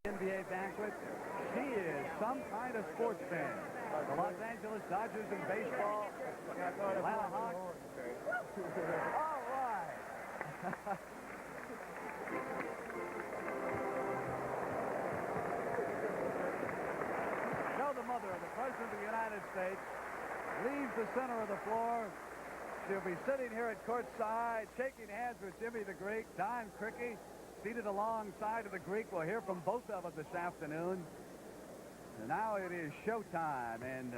NBA banquet. She is some kind of sports fan. The Los Angeles Dodgers in baseball. Atlanta Hawks. All right. Now the mother of the President of the United States leaves the center of the floor. She'll be sitting here at courtside, shaking hands with Jimmy the Greek, Don Criqui, seated alongside of the Greek. We'll hear from both of them this afternoon. And now it is showtime, and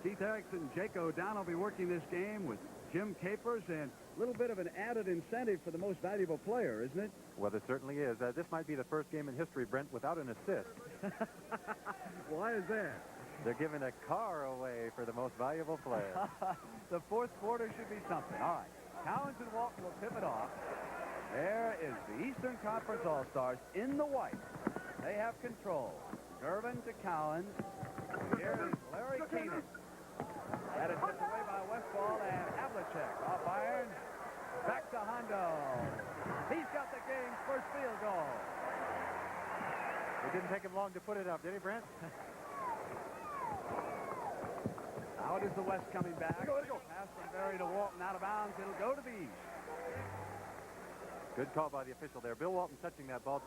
Keith Erickson, Jake O'Donnell will be working this game with Jim Capers, and a little bit of an added incentive for the most valuable player, isn't it? Well, there certainly is. This might be the first game in history, Brent, without an assist. Why is that? They're giving a car away for the most valuable player. The fourth quarter should be something. All right. Cowens and Walton will tip it off. There is the Eastern Conference All-Stars in the white. They have control. Gervin to Cowens. Here is Larry Keenan. That is tipped away by Westfall and Havlicek. Off iron. Back to Hondo. He's got the game's first field goal. It didn't take him long to put it up, did he, Brent? Now it is the West coming back. Pass from Barry to Walton out of bounds. It'll go to the East. Good call by the official there. Bill Walton touching that ball.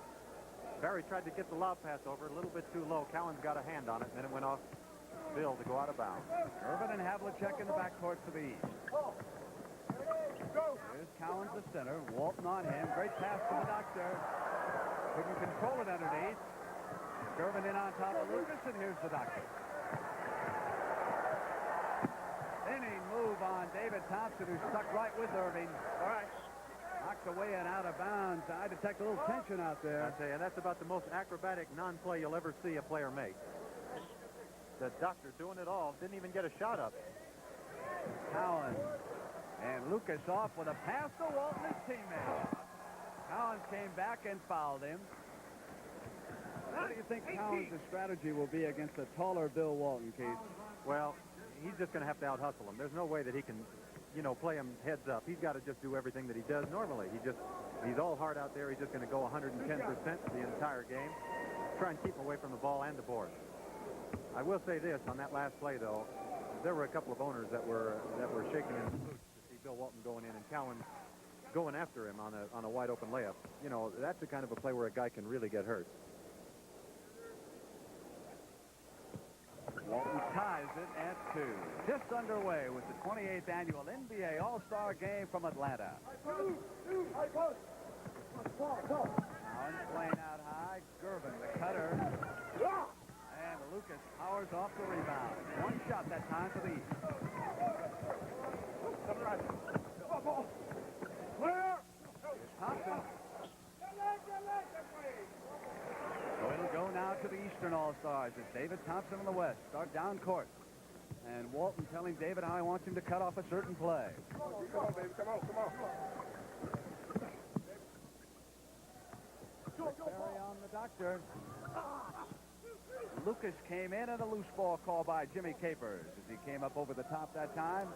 Barry tried to get the lob pass over a little bit too low. Cowens got a hand on it, and then it went off Bill to go out of bounds. Gervin and Havlicek in the backcourt to the East. Here's Cowens, the center. Walton on him. Great pass to the doctor. Couldn't control it underneath. Gervin in on top of Lucas, and here's the doctor. Inning move on David Thompson, who stuck right with Irving. All right. Knocked away and out of bounds. I detect a little tension out there. I'd say, and that's about the most acrobatic non-play you'll ever see a player make. The doctor doing it all. Didn't even get a shot up. Cowens. And Lucas off with a pass to Walton, his teammate. Cowens came back and fouled him. What do you think Cowens' strategy will be against a taller Bill Walton, Keith? Well, he's just going to have to out-hustle him. There's no way that he can, play him heads up. He's got to just do everything that he does normally. He's all hard out there. He's just going to go 110% the entire game. Try and keep him away from the ball and the board. I will say this, on that last play, though, there were a couple of owners that were shaking in boots to see Bill Walton going in and Cowens going after him on a wide-open layup. That's the kind of a play where a guy can really get hurt. Walton ties it at 2. Just underway with the 28th annual NBA All-Star Game from Atlanta. Cowens playing out high. Gervin, the cutter. And Lucas powers off the rebound. One shot that time for the East. Here's Thompson. So it'll go now to the Eastern All-Stars as David Thompson in the West start down court. And Walton telling David how he wants him to cut off a certain play. Come on, baby. Come on. Barry on the doctor. Lucas came in and a loose ball call by Jimmy Capers as he came up over the top that time.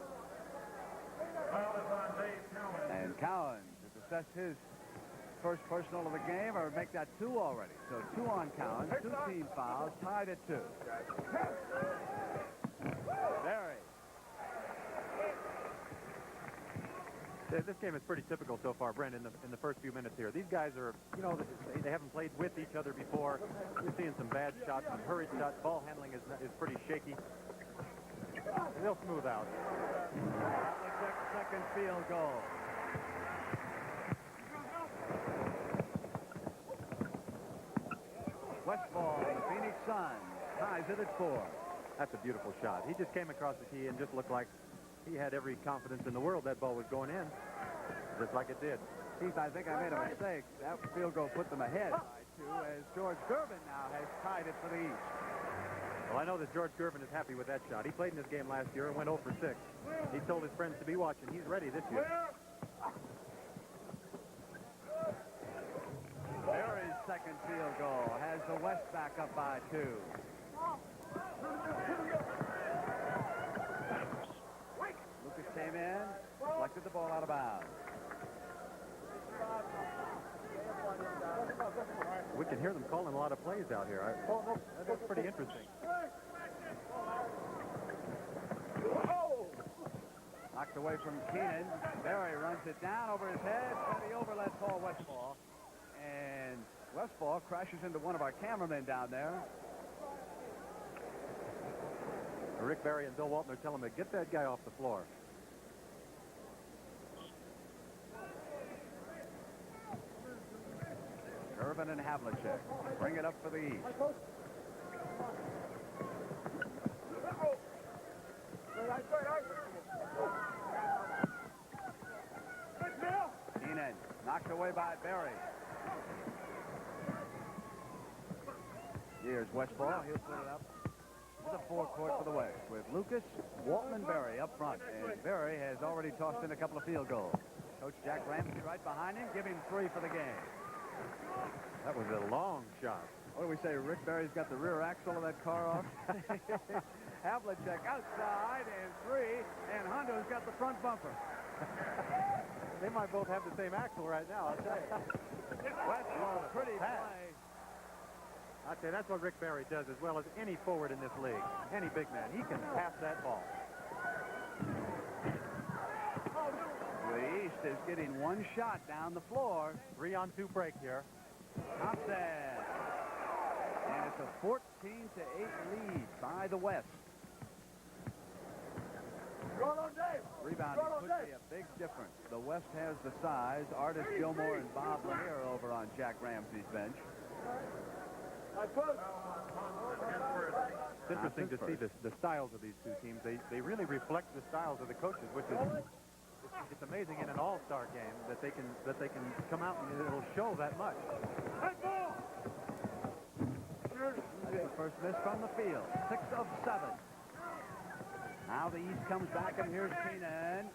And Cowens has assessed his first personal of the game, or make that 2 already. So 2 on Cowens, 2 team fouls, tied at 2. Barry. This game is pretty typical so far, Brent, in the first few minutes here. These guys are, they haven't played with each other before. We're seeing some bad shots, some hurried shots. Ball handling is pretty shaky. And they'll smooth out. Second field goal. Westfall, the Phoenix Suns, ties it at 4. That's a beautiful shot. He just came across the key and just looked like he had every confidence in the world that ball was going in, just like it did. Keith, I think I made a mistake. That field goal put them ahead by 2 as George Gervin now has tied it for the East. Well, I know that George Gervin is happy with that shot. He played in this game last year and went 0 for 6. He told his friends to be watching. He's ready this year. Barry's second field goal has the West back up by 2. Lucas came in, deflected the ball out of bounds. We can hear them calling a lot of plays out here. That's pretty interesting. Knocked away from Keenan. Berry runs it down over his head, and he overlets Paul Westfall. And Westfall crashes into one of our cameramen down there. Rick Barry and Bill Walton are telling him to get that guy off the floor. Irvin and Havlicek bring it up for the East. Keenan knocked away by Berry. Here's Westfall. He'll put it up to the forecourt for the West with Lucas, Walton, and Berry up front. And Berry has already tossed in a couple of field goals. Coach Jack Ramsey right behind him, giving 3 for the game. That was a long shot. What do we say? Rick Barry's got the rear axle of that car off. Havlicek outside and 3, and Hondo's got the front bumper. They might both have the same axle right now, I'll tell you. Westfall, pretty play. I'll tell you, that's what Rick Barry does as well as any forward in this league. Any big man. He can pass that ball. The East is getting 1 shot down the floor. 3-on-2 break here. Thompson. And it's a 14-8 lead by the West. Rebounding could be a big difference. The West has the size. Artis Gilmore and Bob Lanier over on Jack Ramsey's bench. It's interesting to see the styles of these two teams. They really reflect the styles of the coaches, which is it's amazing in an all-star game that they can come out and it'll show that much. That's the first miss from the field. 6 of 7. Now the East comes back, and here's Keenan.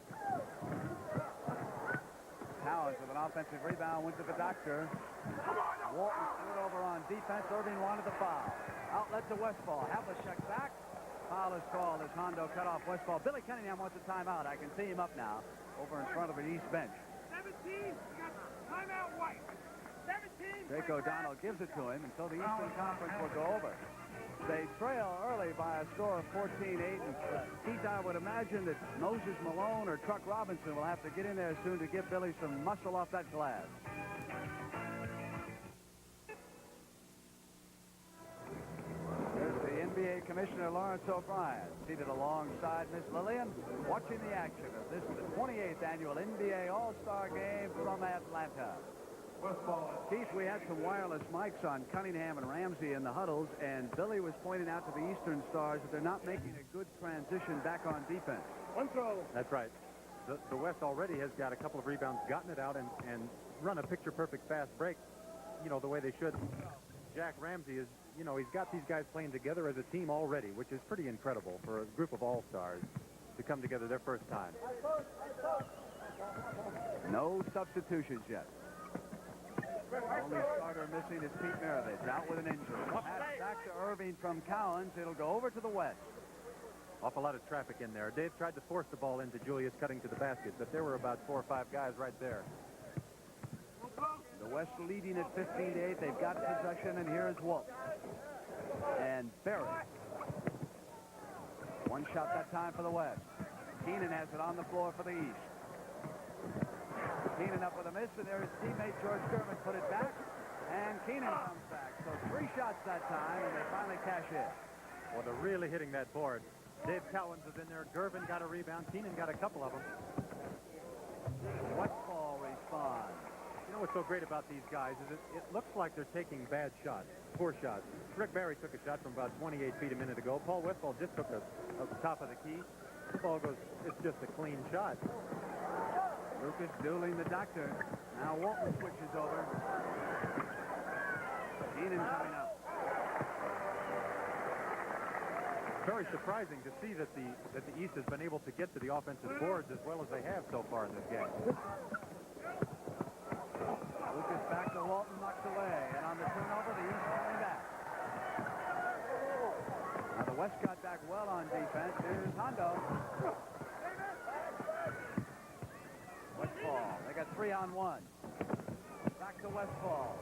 Towers with an offensive rebound went to the doctor. Walton threw it over on defense. Irving wanted the foul. Outlet to Westfall. Havlicek back. Foul is called as Hondo cut off Westfall. Billy Cunningham wants a timeout. I can see him up now over in front of the East bench. 17. You got timeout White. 17. Jake O'Donnell gives it to him, and so the Eastern Conference will go over. They trail early by a score of 14-8. And Keith, I would imagine that Moses Malone or Truck Robinson will have to get in there soon to give Billy some muscle off that glass. There's the NBA Commissioner Lawrence O'Brien, seated alongside Miss Lillian, watching the action of this, the 28th annual NBA All-Star Game from Atlanta. Keith, we had some wireless mics on Cunningham and Ramsey in the huddles, and Billy was pointing out to the Eastern Stars that they're not making a good transition back on defense. One throw. That's right. The West already has got a couple of rebounds, gotten it out, and run a picture-perfect fast break, the way they should. Jack Ramsey is, he's got these guys playing together as a team already, which is pretty incredible for a group of all-stars to come together their first time. No substitutions yet. Only starter missing is Pete Maravich, out with an injury. Pass back to Irving from Cowens. It'll go over to the West. Awful lot of traffic in there. Dave tried to force the ball into Julius cutting to the basket, but there were about 4 or 5 guys right there. The West leading at 15-8. They've got possession, and here's Wolf. And Berry. 1 shot that time for the West. Keenan has it on the floor for the East. Keenan up with a miss, and there his teammate George Gervin put it back, and Keenan comes back. So 3 shots that time, and they finally cash in. Well, they're really hitting that board. Dave Cowens is in there. Gervin got a rebound. Keenan got a couple of them. Westfall responds. You know what's so great about these guys is it looks like they're taking bad shots, poor shots. Rick Barry took a shot from about 28 feet a minute ago. Paul Westfall just took a top of the key. The ball goes, it's just a clean shot. Lucas dueling the doctor. Now Walton switches over. Keenan coming up. Very surprising to see that the East has been able to get to the offensive boards as well as they have so far in this game. Lucas back to Walton, knocked away. And on the turnover, the East coming back. Now the West got back well on defense. Here's Hondo. Westfall. They got 3-on-1. Back to Westfall.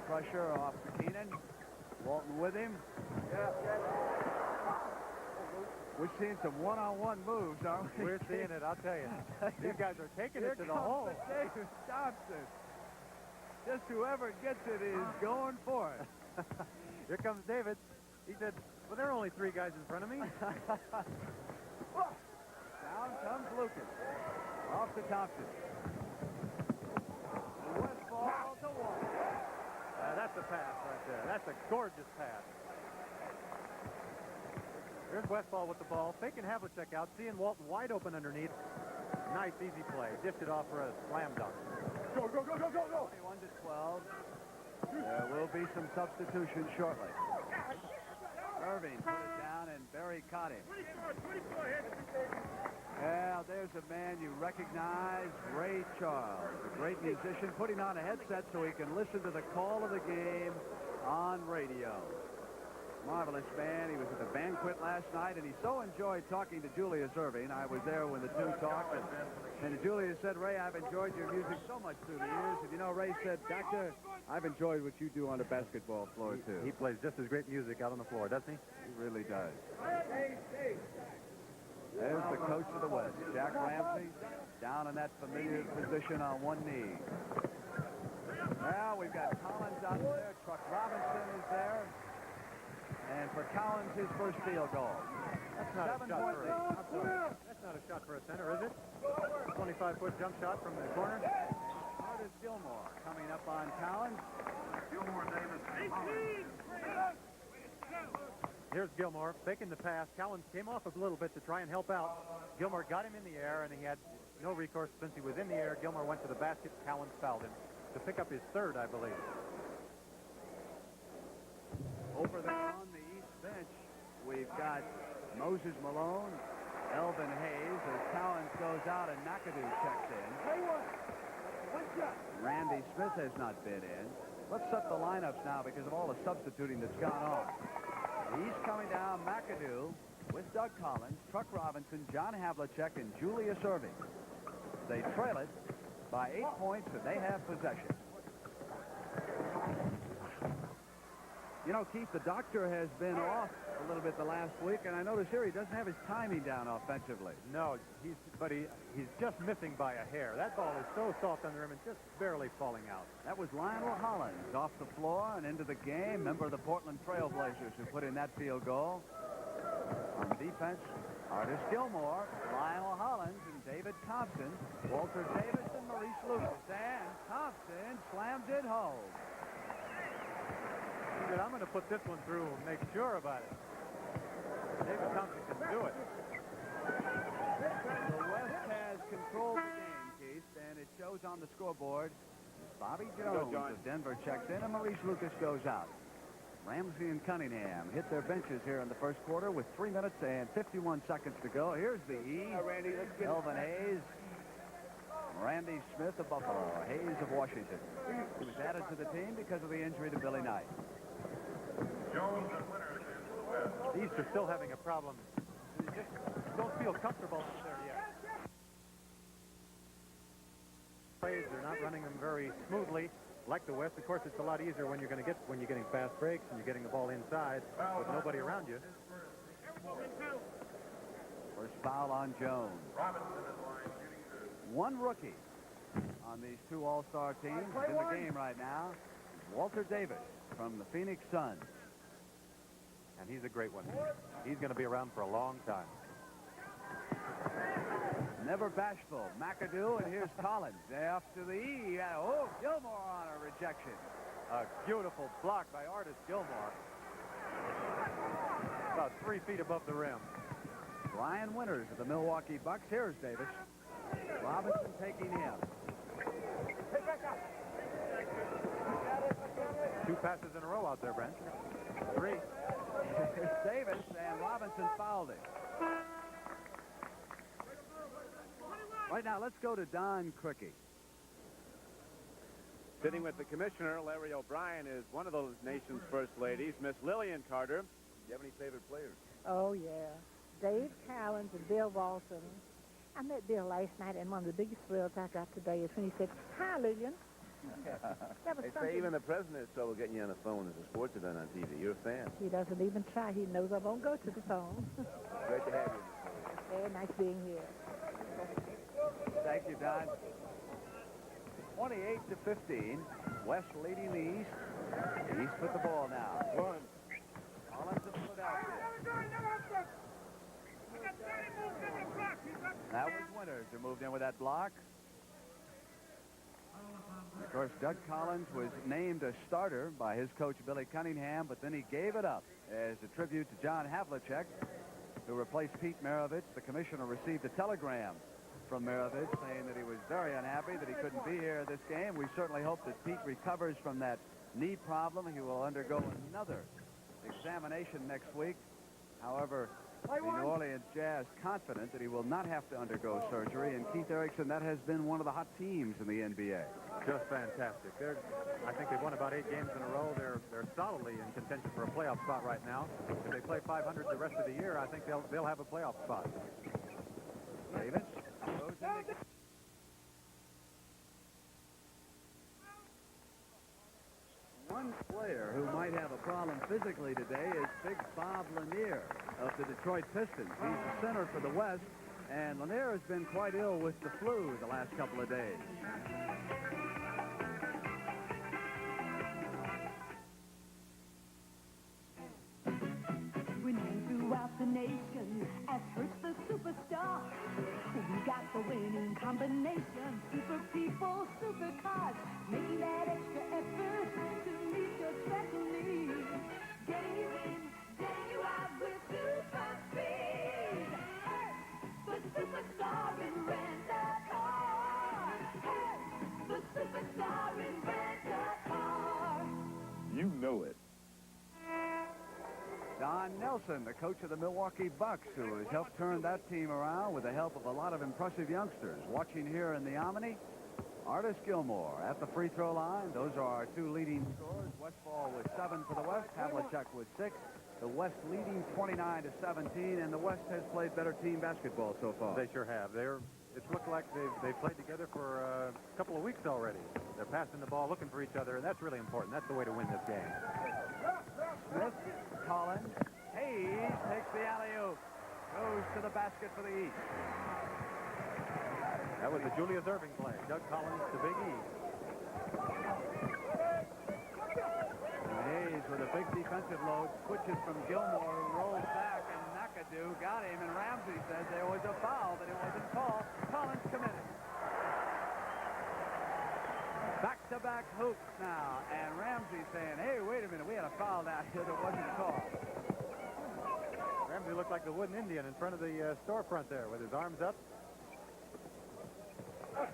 pressure off to Keenan. Walton with him. We're seeing some one-on-one moves, aren't we? We're seeing it, I'll tell you. These guys are taking it to the hole. David Thompson. Just whoever gets it is going for it. Here comes David. He said, well, there are only 3 guys in front of me. Down comes Lucas. Off to Thompson. Westfall to Walton. That's a pass right there. That's a gorgeous pass. Here's Westfall with the ball. Faking Havlicek out, seeing Walton wide open underneath. Nice, easy play. Dished it off for a slam dunk. Go, go, go, go, go, go. 21 to 12. There will be some substitutions shortly. Irving put it down, and Berry caught him. 24, head. Yeah, there's a man you recognize, Ray Charles, a great musician, putting on a headset so he can listen to the call of the game on radio. Marvelous man. He was at the banquet last night, and he so enjoyed talking to Julius Irving. I was there when the two talked, and Julius said, Ray, I've enjoyed your music so much through the years. And, you know, Ray said, Doctor, I've enjoyed what you do on the basketball floor, too. He plays just as great music out on the floor, doesn't he? He really does. There's the coach of the West, Jack Ramsey, down in that familiar position on one knee. Now we've got Collins out there. Truck Robinson is there. And for Collins, his first field goal. That's not a shot for That's not a shot for a center, is it? 25-foot jump shot from the corner. Curtis Gilmore coming up on Collins. Gilmore, Davis. 18. Here's Gilmore faking the pass. Collins came off a little bit to try and help out. Gilmore got him in the air, and he had no recourse since he was in the air. Gilmore went to the basket. Collins fouled him to pick up his 3rd, I believe. Over there on the east bench, we've got Moses Malone, Elvin Hayes, as Collins goes out and McAdoo checks in. Randy Smith has not been in. Let's set the lineups now because of all the substituting that's gone on. He's coming down, McAdoo, with Doug Collins, Truck Robinson, John Havlicek, and Julius Irving. They trail it by 8 points, and they have possession. You know, Keith, the doctor has been off a little bit the last week, and I notice here he doesn't have his timing down offensively. No, he's just missing by a hair. That ball is so soft on the rim and just barely falling out. That was Lionel Hollins off the floor and into the game. Member of the Portland Trail Blazers who put in that field goal. On defense, Artis Gilmore, Lionel Hollins, and David Thompson, Walter Davis, and Maurice Lucas. And Thompson slams it home. He said, I'm going to put this one through and make sure about it. David Thompson can do it. The West has controlled the game, Keith, and it shows on the scoreboard. Bobby Jones of Denver checks in, and Maurice Lucas goes out. Ramsey and Cunningham hit their benches here in the first quarter with 3 minutes and 51 seconds to go. Here's the E. Randy, let's get Elvin Hayes. Randy Smith of Buffalo. Hayes of Washington. He was added to the team because of the injury to Billy Knight. Jones and Winters in the West. The East are still having a problem. They just don't feel comfortable there yet. Plays, they're not running them very smoothly. Like the West, of course, it's a lot easier when you're getting fast breaks and you're getting the ball inside with nobody around you. First foul on Jones. Robinson is line shooting 2. One rookie on these two all-star teams in the game right now. Walter Davis from the Phoenix Suns. And he's a great one. He's going to be around for a long time. Never bashful. McAdoo, and here's Collins. Off to the E. Oh, Gilmore on a rejection. A beautiful block by Artis Gilmore. About 3 feet above the rim. Brian Winters of the Milwaukee Bucks. Here's Davis. Robinson taking him. 2 passes in a row out there, Brent. 3. Here's Davis, and Robinson fouled him. Right now, let's go to Don Cricky. Sitting with the commissioner, Larry O'Brien, is one of those nation's first ladies, Miss Lillian Carter. Do you have any favorite players? Oh, yeah. Dave Cowens and Bill Walton. I met Bill last night, and one of the biggest thrills I got today is when he said, "Hi, Lillian." That was They something. say even the president is trouble getting you on the phone as the sports event on TV. You're a fan. He doesn't even try. He knows I won't go to the phone. Great to have you. Very nice being here. Thank you, Don. 28-15. West leading the East. The East with the ball now. One. Collins of Philadelphia. That was Winters who moved in with that block. Of course, Doug Collins was named a starter by his coach, Billy Cunningham, but then he gave it up as a tribute to John Havlicek, who replaced Pete Maravich. The commissioner received a telegram from Maravich saying that he was very unhappy that he couldn't be here this game. We certainly hope that Pete recovers from that knee problem. He will undergo another examination next week. However, the New Orleans Jazz confident that he will not have to undergo surgery. And Keith Erickson, that has been one of the hot teams in the NBA. Just fantastic. I think they've won about 8 games in a row. They're solidly in contention for a playoff spot right now. If they play 500 the rest of the year, I think they'll have a playoff spot. Davis goes in the... One player who might have a problem physically today is Big Bob Lanier of the Detroit Pistons. He's the center for the West, and Lanier has been quite ill with the flu the last couple of days. Winning throughout the nation as Hertz the superstar. We got the winning combination. Super people, super cars. Making that extra effort to meet your special needs. Getting you in, getting you out with super speed. Hertz, the superstar in rent-a-car. Hertz, the superstar in rent-a-car. You know it. Don Nelson, the coach of the Milwaukee Bucks, who has helped turn that team around with the help of a lot of impressive youngsters. Watching here in the Omni, Artis Gilmore at the free throw line. Those are our 2 leading scorers. Westfall with 7 for the West. Havlicek with 6. The West leading 29-17, and the West has played better team basketball so far. They sure have. It's looked like they've played together for a couple of weeks already. They're passing the ball, looking for each other, and that's really important. That's the way to win this game. Smith, Collins, Hayes takes the alley-oop. Goes to the basket for the East. That was the Julius Erving play. Doug Collins to Big E. And Hayes with a big defensive load switches from Gilmore, rolls back, and McAdoo got him, and Ramsey says there was a foul, but it wasn't called. Collins committed. Back-to-back hoops now, and Ramsey saying, hey, wait a minute, we had a foul down here that wasn't called. Ramsey looked like the wooden Indian in front of the storefront there with his arms up.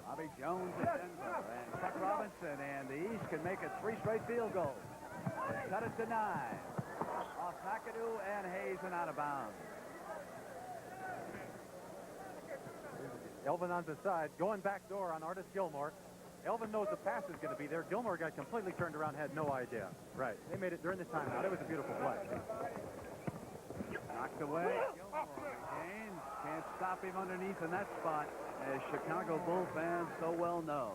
Bobby Jones in Denver, and Chuck Robinson, and the East can make it 3 straight field goals. Cut it to 9. Off McAdoo and Hayes and out of bounds. Elvin on the side, going back door on Artis Gilmore. Elvin knows the pass is going to be there. Gilmore got completely turned around, had no idea. Right. They made it during the timeout. It was a beautiful play. Knocked away. Gilmore retains. Can't stop him underneath in that spot, as Chicago Bull fans so well know.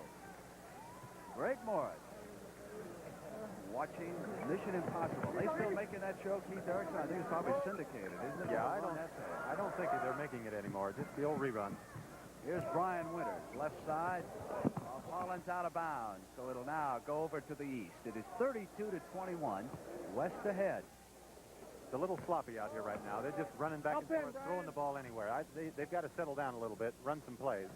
Greg Morris watching Mission Impossible. They still making that show, Keith Erickson? I think it's probably syndicated, isn't it? Yeah, I don't think they're making it anymore. Just the old rerun. Here's Brian Winters, left side. Collins out of bounds, so it'll now go over to the East. It is 32-21. West ahead. It's a little sloppy out here right now. They're just running back and forth, throwing the ball anywhere. They've got to settle down a little bit, run some plays.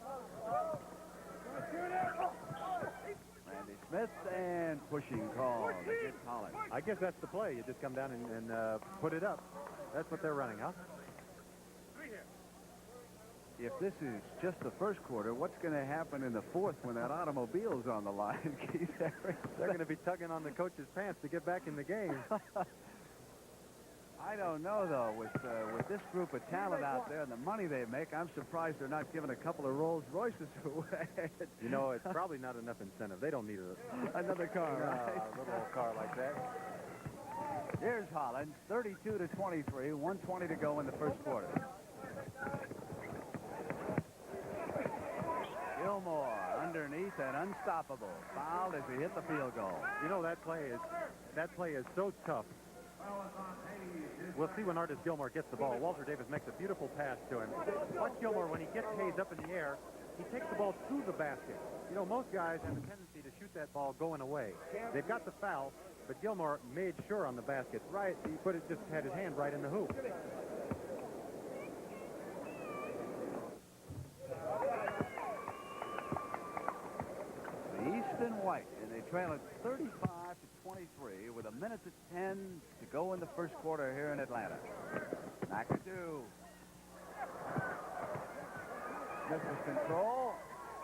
Randy Smith and pushing call to get Collins. I guess that's the play. You just come down and put it up. That's what they're running, huh? If this is just the first quarter, what's going to happen in the fourth when that automobile's on the line, Keith Erickson? They're going to be tugging on the coach's pants to get back in the game. I don't know, though. With this group of talent out there and the money they make, I'm surprised they're not giving a couple of Rolls Royces away. You know, it's probably not enough incentive. They don't need another car, right? A little car like that. Here's Holland, 32-23, 1:20 to go in the first quarter. Gilmore underneath and unstoppable. Fouled as he hit the field goal. You know, that play is so tough. We'll see when Artis Gilmore gets the ball. Walter Davis makes a beautiful pass to him. Watch Gilmore, when he gets Hayes up in the air, he takes the ball to the basket. You know, most guys have a tendency to shoot that ball going away. They've got the foul, but Gilmore made sure on the basket. Right, he just had his hand right in the hoop. The Easton White, and they trail it 35-23 with 1:10 to go in the first quarter here in Atlanta. McAdoo. Misses control.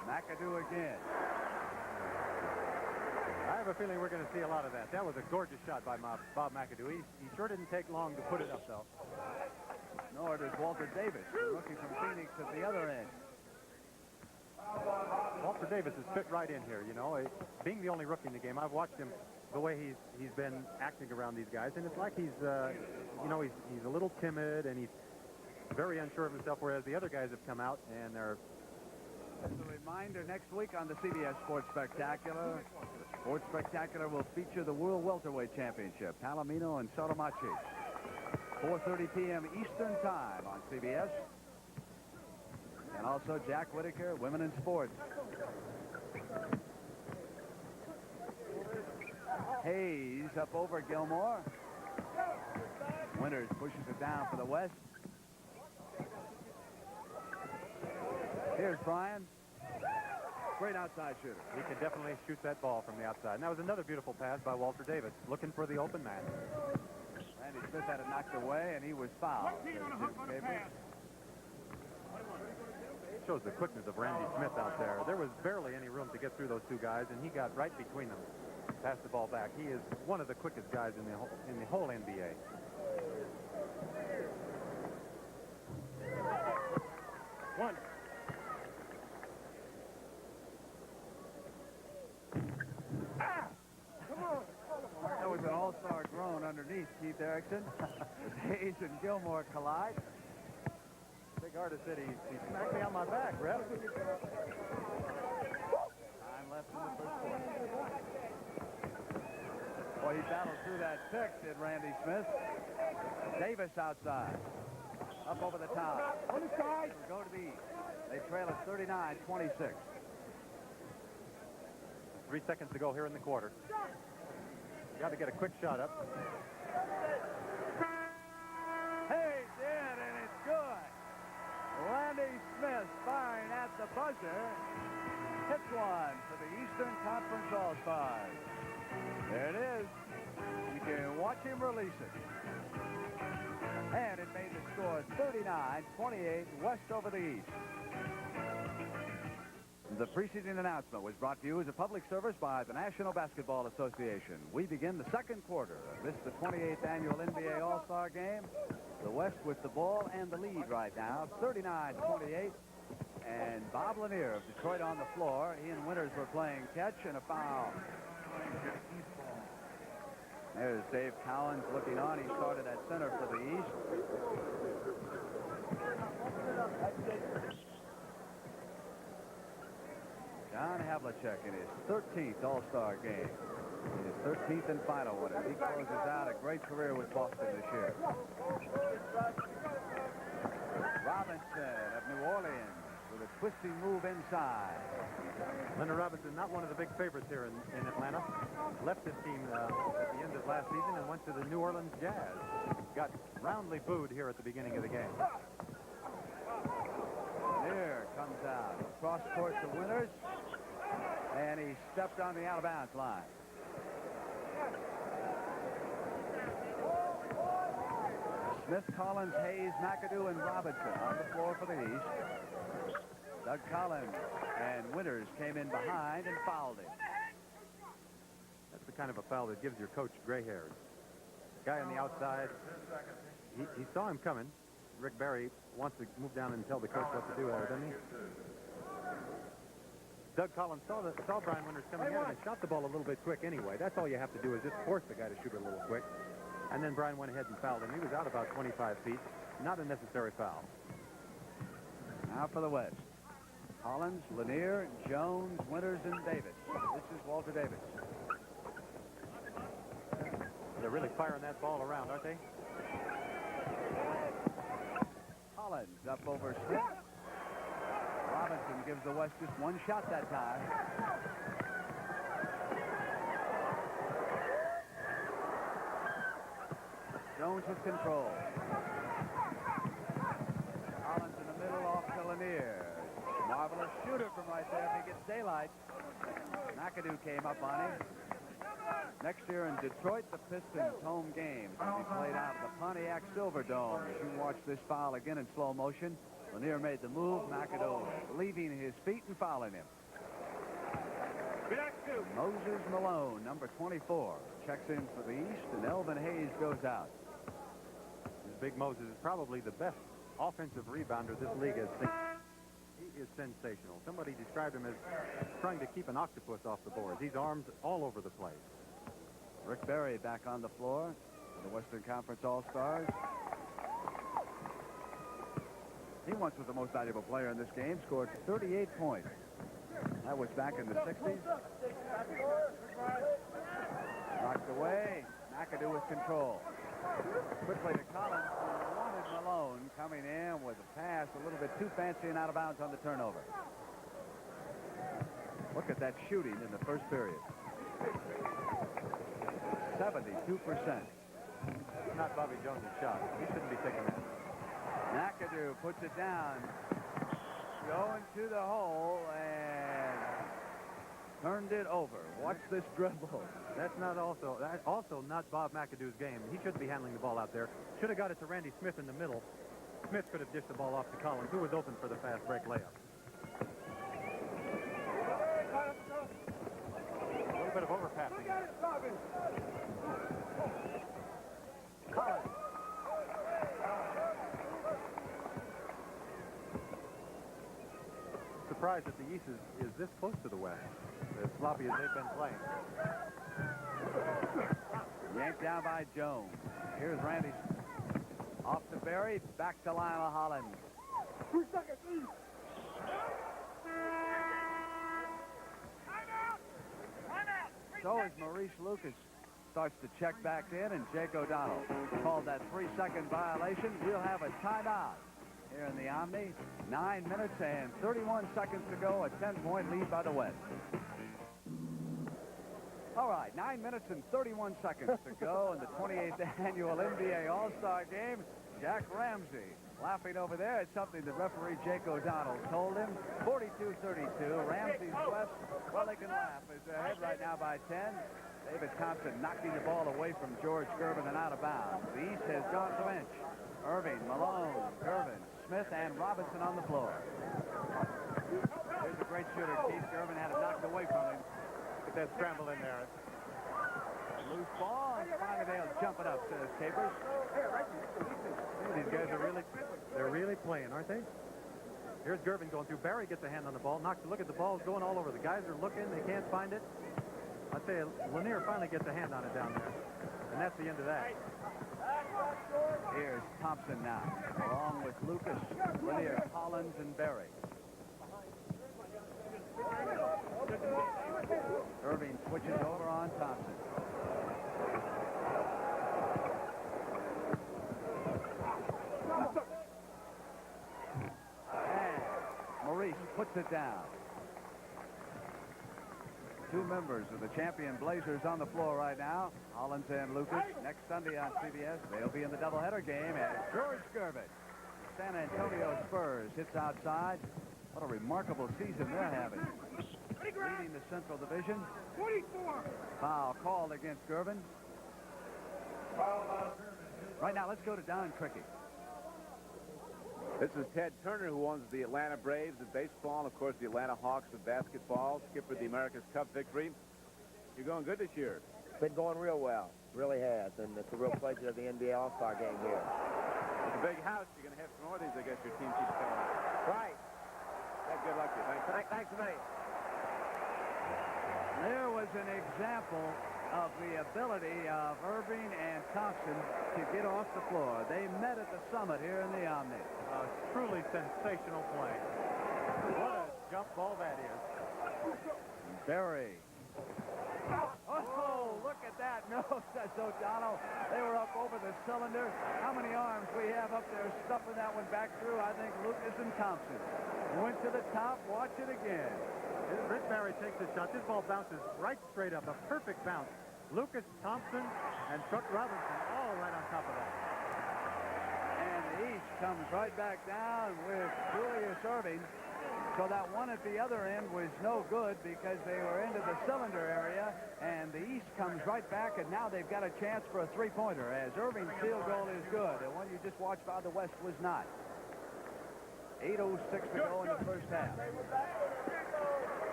McAdoo again. I have a feeling we're going to see a lot of that. That was a gorgeous shot by Bob McAdoo. He sure didn't take long to put it up, though. Nor does Walter Davis, the rookie from Phoenix, at the other end. Walter Davis has fit right in here, you know. Being the only rookie in the game, I've watched him the way he's been acting around these guys, and it's like he's a little timid, and he's very unsure of himself, whereas the other guys have come out, and they're... As a reminder, next week on the CBS Sports Spectacular, the Sports Spectacular will feature the World Welterweight Championship, Palomino and Sotomachi. 4:30 p.m. Eastern Time on CBS. And also Jack Whitaker, Women in Sports. Hayes up over Gilmore. Winters pushes it down for the West. Here's Bryan. Great outside shooter. He can definitely shoot that ball from the outside. And that was another beautiful pass by Walter Davis, looking for the open man. Randy Smith had it knocked away, and he was fouled. Shows the quickness of Randy Smith out there. There was barely any room to get through those two guys, and he got right between them. Passed the ball back. He is one of the quickest guys in the whole NBA. One. That was an all-star groan underneath Keith Erickson. Hayes and Gilmore collide. Big Artis said he smacked me on my back, ref. Time left in the first quarter. Boy, he battled through that pick, did Randy Smith. Davis outside. Up over the top. On the side. Go to the east. They trail at 39-26. 3 seconds to go here in the quarter. Got to get a quick shot up. Hayes in, and it's good. Randy Smith firing at the buzzer. Hits one for the Eastern Conference All-Stars. There it is. You can watch him release it. And it made the score 39-28, West over the East. The preceding announcement was brought to you as a public service by the National Basketball Association. We begin the second quarter of this, the 28th annual NBA All-Star Game. The West with the ball and the lead right now, 39-28. And Bob Lanier of Detroit on the floor. He and Winters were playing catch and a foul. There's Dave Cowens looking on. He started at center for the East. John Havlicek in his 13th All-Star game. His 13th and final one. He closes out a great career with Boston this year. Robinson of New Orleans with a twisting move inside. Leonard Robinson, not one of the big favorites here in Atlanta. Left his team at the end of last season and went to the New Orleans Jazz. Got roundly booed here at the beginning of the game. There comes out. Cross court to Winters. And he stepped on the out-of-bounds line. Smith, Collins, Hayes, McAdoo, and Robinson on the floor for the East. Doug Collins and Winters came in behind and fouled him. That's the kind of a foul that gives your coach gray hairs. Guy on the outside, he saw him coming. Rick Barry wants to move down and tell the coach what to do there, doesn't he? Doug Collins saw Brian Winters coming in and shot the ball a little bit quick anyway. That's all you have to do is just force the guy to shoot a little quick. And then Brian went ahead and fouled him. He was out about 25 feet. Not a necessary foul. Now for the West. Collins, Lanier, Jones, Winters, and Davis. This is Walter Davis. They're really firing that ball around, aren't they? Collins up over Smith. Robinson gives the West just one shot that time. Jones with control. Collins in the middle off to Lanier. Marvelous shooter from right there if he gets daylight. McAdoo came up on him. Next year in Detroit, the Pistons' home game will be played out of the Pontiac Silverdome. As you watch this foul again in slow motion, Lanier made the move. McAdoo leaving his feet and fouling him. Moses Malone, number 24, checks in for the East, and Elvin Hayes goes out. This Big Moses is probably the best offensive rebounder this league has seen. He is sensational. Somebody described him as trying to keep an octopus off the boards. He's armed all over the place. Rick Barry back on the floor for the Western Conference All-Stars. He once was the most valuable player in this game, scored 38 points. That was back in the 60s. Knocked away. McAdoo with control. Quickly to Collins, who wanted Malone, coming in with a pass a little bit too fancy and out of bounds on the turnover. Look at that shooting in the first period. 72%. Not Bobby Jones' shot. He shouldn't be taking that. McAdoo puts it down. Going to the hole and turned it over. Watch this dribble. That's also not Bob McAdoo's game. He shouldn't be handling the ball out there. Should have got it to Randy Smith in the middle. Smith could have dished the ball off to Collins, who was open for the fast break layup. A little bit of overpassing. Collins. Surprised that the East is this close to the West, as sloppy as they've been playing. Yanked down by Jones. Here's Randy. Off to Barry. Back to Lila Hollins. 3 seconds, please. So as Maurice Lucas starts to check back in, and Jake O'Donnell called that 3-second violation. We'll have a timeout here in the Omni. 9 minutes and 31 seconds to go. A 10-point lead by the West. All right, 9 minutes and 31 seconds to go in the 28th annual NBA All-Star Game. Jack Ramsey laughing over there at something the referee Jake O'Donnell told him. 42-32. Ramsey's West, well, they can laugh. Is ahead right now by 10. David Thompson knocking the ball away from George Gervin and out of bounds. The East has gone to bench. Irving, Malone, Gervin, Smith, and Robinson on the floor. Here's a great shooter. Keith Gervin had it knocked away from him. Get that scramble in there. Loose ball, and finally they'll jump it up, says Capers. These guys are really playing, aren't they? Here's Gervin going through. Barry gets a hand on the ball. Knocks. Look at the ball's going all over. The guys are looking. They can't find it. I'll tell you, Lanier finally gets a hand on it down there. And that's the end of that. Here's Thompson now, along with Lucas, Lanier, Collins, and Barry. Irving switches over on Thompson. And Maurice puts it down. Two members of the champion Blazers on the floor right now, Hollins and Lucas. Next Sunday on CBS, they'll be in the doubleheader game as George Gervin. San Antonio Spurs hits outside. What a remarkable season they're having. Leading the Central Division. 24. Foul called against Gervin. Right now, let's go to Don Cricket. This is Ted Turner, who owns the Atlanta Braves of baseball, and of course the Atlanta Hawks of basketball, skipper the America's Cup victory. You're going good this year. Been going real well, really has, and it's a real pleasure of the NBA All-Star game here. It's a big house. You're going to have some more of these, I guess your team keeps telling me. Right. Ted, good luck to you. Thanks. Thanks a million. There was an example of the ability of Irving and Thompson to get off the floor. They met at the summit here in the Omni. Truly sensational play. What a jump ball that is. Berry. Oh, look at that. No, says O'Donnell. They were up over the cylinder. How many arms we have up there stuffing that one back through? I think Lucas and Thompson went to the top. Watch it again. Rick Barry takes the shot. This ball bounces right straight up. A perfect bounce. Lucas, Thompson, and Chuck Robinson all right on top of that. And the East comes right back down with Julius Irving. So that one at the other end was no good because they were into the cylinder area, and the East comes right back, and now they've got a chance for a three-pointer, as Irving's field goal is good. The one you just watched by the West was not. 8:06 to go in the first half.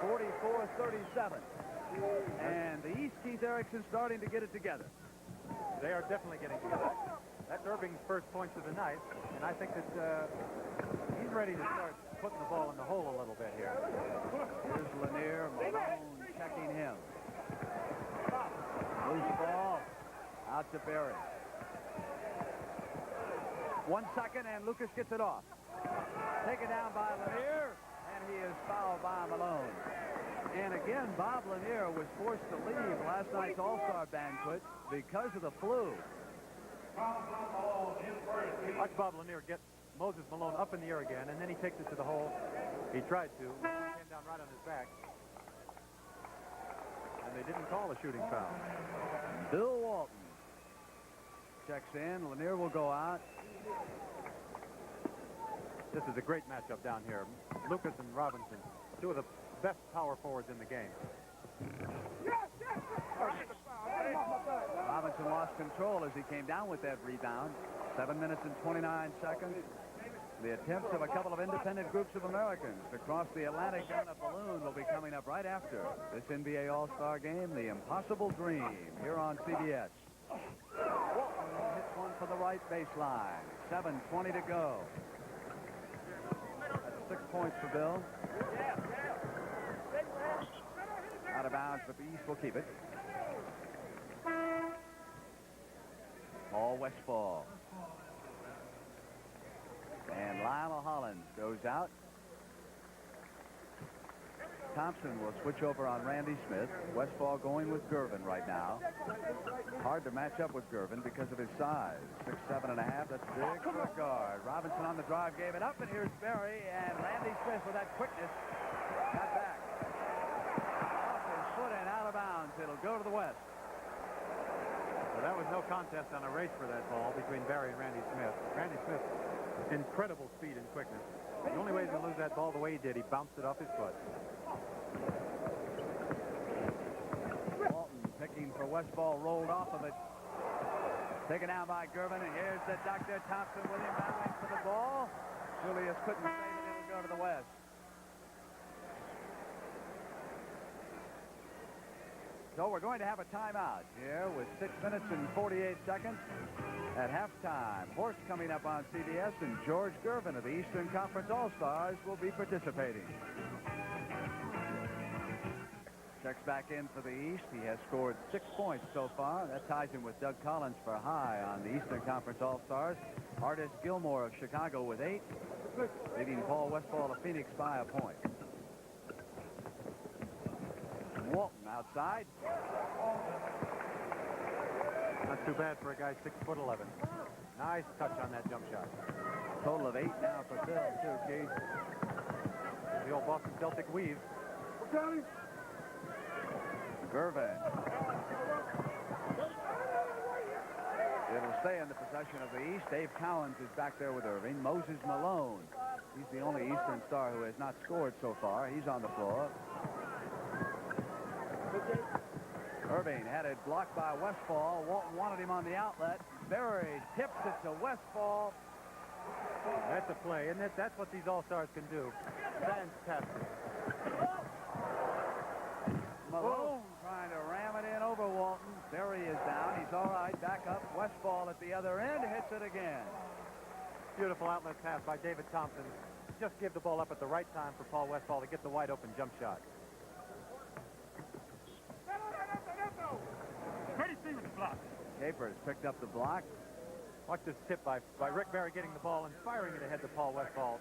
44-37. And the East, Keith Erickson, starting to get it together. They are definitely getting together. That's Irving's first points of the night, and I think that he's ready to start putting the ball in the hole a little bit here. Here's Lanier. Malone checking him. Loose ball. Out to Berry. 1 second, and Lucas gets it off. Taken down by Lanier, and he is fouled by Malone. And again, Bob Lanier was forced to leave last night's All-Star banquet because of the flu. Watch Bob Lanier get Moses Malone up in the air again, and then he takes it to the hole. He tried to. Came down right on his back. And they didn't call a shooting foul. Bill Walton checks in. Lanier will go out. This is a great matchup down here. Lucas and Robinson, two of the best power forwards in the game. Robinson lost control as he came down with that rebound. 7 minutes and 29 seconds. The attempts of a couple of independent groups of Americans to cross the Atlantic on a balloon will be coming up right after this NBA All-Star game, The Impossible Dream, here on CBS. Walton hits one for the right baseline. 7:20 to go. That's 6 points for Bill. Out of bounds, but the East will keep it. Paul Westphal. And Lionel Hollins goes out. Thompson will switch over on Randy Smith. Westphal going with Gervin right now. Hard to match up with Gervin because of his size. 6'7.5". That's big for a guard. Robinson on the drive gave it up, and here's Berry, and Randy Smith with that quickness got back. Off his foot and out of bounds. It'll go to the West. So that was no contest on a race for that ball between Barry and Randy Smith. Randy Smith, incredible speed and quickness. The only way he's going to lose that ball the way he did, he bounced it off his foot. Walton picking for Westphal, rolled off of it. Taken down by Gervin, and here's the Dr. Thompson with him battling for the ball. Julius couldn't save it. It'll go to the West. So we're going to have a timeout here with 6 minutes and 48 seconds at halftime. Horst coming up on CBS, and George Gervin of the Eastern Conference All-Stars will be participating. Checks back in for the East. He has scored 6 points so far. That ties him with Doug Collins for high on the Eastern Conference All-Stars. Artis Gilmore of Chicago with 8, leading Paul Westphal of Phoenix by a point. Walton outside. Not too bad for a guy 6'11". Nice touch on that jump shot. Total of 8 now for Bill, too, Keith. The old Boston Celtic weave. Gervin. It'll stay in the possession of the East. Dave Cowens is back there with Irving. Moses Malone. He's the only Eastern star who has not scored so far. He's on the floor. Irving had it blocked by Westphal. Walton wanted him on the outlet. Berry tips it to Westphal. That's a play, isn't it? That's what these All-Stars can do. Fantastic. Malone trying to ram it in over Walton. Berry is down. He's all right. Back up. Westphal at the other end hits it again. Beautiful outlet pass by David Thompson. Just give the ball up at the right time for Paul Westphal to get the wide open jump shot. Capers picked up the block. Watch this tip by Rick Barry getting the ball and firing it ahead to Paul Westphal.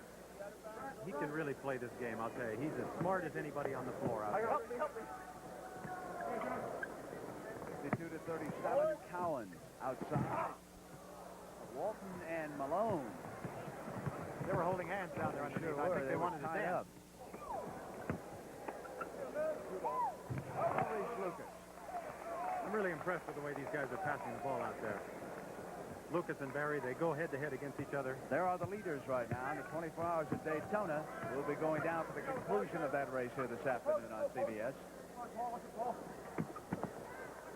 he can really play this game, I'll tell you. He's as smart as anybody on the floor out there. 52-37, Cowan outside. Walton and Malone. They were holding hands down there underneath. Sure I were. think they wanted to tied dance. up. Maurice Lucas. I'm really impressed with the way these guys are passing the ball out there. Lucas and Barry, they go head-to-head against each other. There are the leaders right now in the 24 Hours of Daytona. We'll be going down for the conclusion of that race here this afternoon on CBS.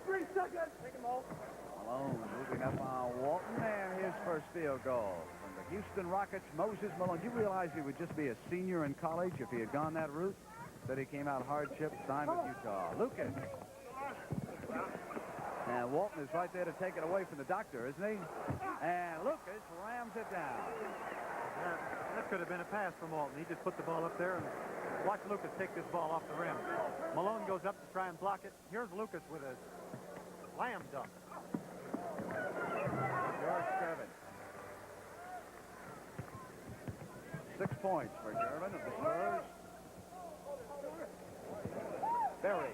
3 seconds. Take him off. Malone moving up on Walton, and his first field goal from the Houston Rockets. Moses Malone. You realize he would just be a senior in college if he had gone that route? That he came out hardship, signed with Utah. Lucas. And Walton is right there to take it away from the doctor, isn't he? And Lucas rams it down. That could have been a pass from Walton. He just put the ball up there, and watch Lucas take this ball off the rim. Malone goes up to try and block it. Here's Lucas with a slam dunk. George Gervin. 6 points for Gervin of the Spurs. Berry.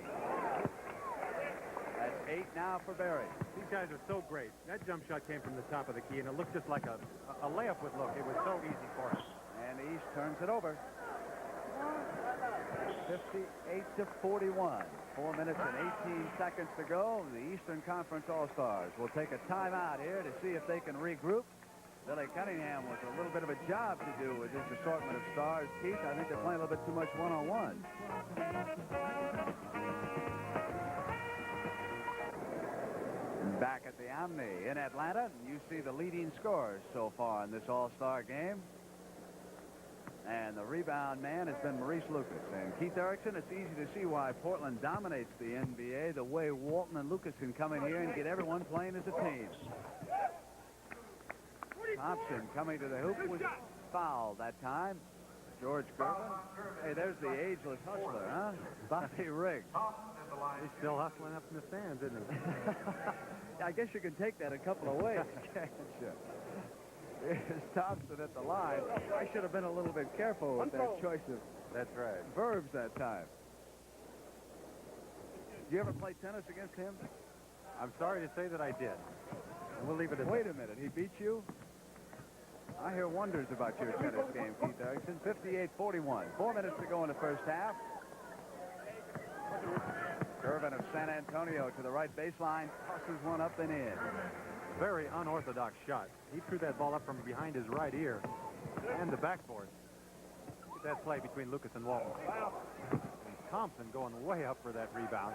That's 8 now for Berry. These guys are so great. That jump shot came from the top of the key, and it looked just like a layup would look. It was so easy for him. And the East turns it over. 58-41. 4 minutes and 18 seconds to go. The Eastern Conference All-Stars will take a timeout here to see if they can regroup. Billy Cunningham with a little bit of a job to do with this assortment of stars. Keith, I think they're playing a little bit too much one-on-one. Back at the Omni in Atlanta, you see the leading scorers so far in this All-Star game. And the rebound man has been Maurice Lucas. And Keith Erickson, it's easy to see why Portland dominates the NBA, the way Walton and Lucas can come in here and get everyone playing as a team. Thompson coming to the hoop was fouled that time. George Gervin. Hey, there's the ageless hustler, huh? Bobby Riggs. He's still hustling up in the stands, isn't he? I guess you can take that a couple of ways, can't you? Here's Thompson at the line. I should have been a little bit careful with that choice of That's right. verbs that time. Did you ever play tennis against him? I'm sorry to say that I did. And we'll leave it at Wait that. a minute. He beat you? I hear wonders about your tennis game, Keith Erickson. 58-41. 4 minutes to go in the first half. Gervin of San Antonio to the right baseline. Tosses one up and in. Very unorthodox shot. He threw that ball up from behind his right ear and the backboard. Look at that play between Lucas and Walton. And Thompson going way up for that rebound.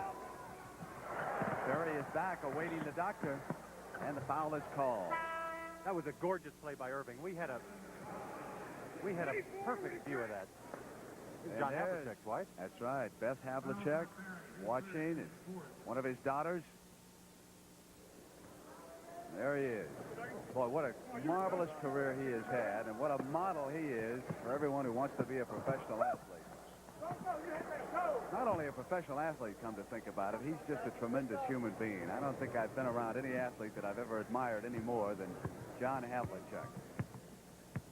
Berry is back awaiting the doctor, and the foul is called. That was a gorgeous play by Irving. We had a perfect view of that. This is John there's- Havlicek's wife. That's right. Beth Havlicek watching, and one of his daughters. There he is. Boy, what a marvelous career he has had, and what a model he is for everyone who wants to be a professional athlete. Not only a professional athlete, come to think about it, he's just a tremendous human being. I don't think I've been around any athlete that I've ever admired any more than John Havlicek.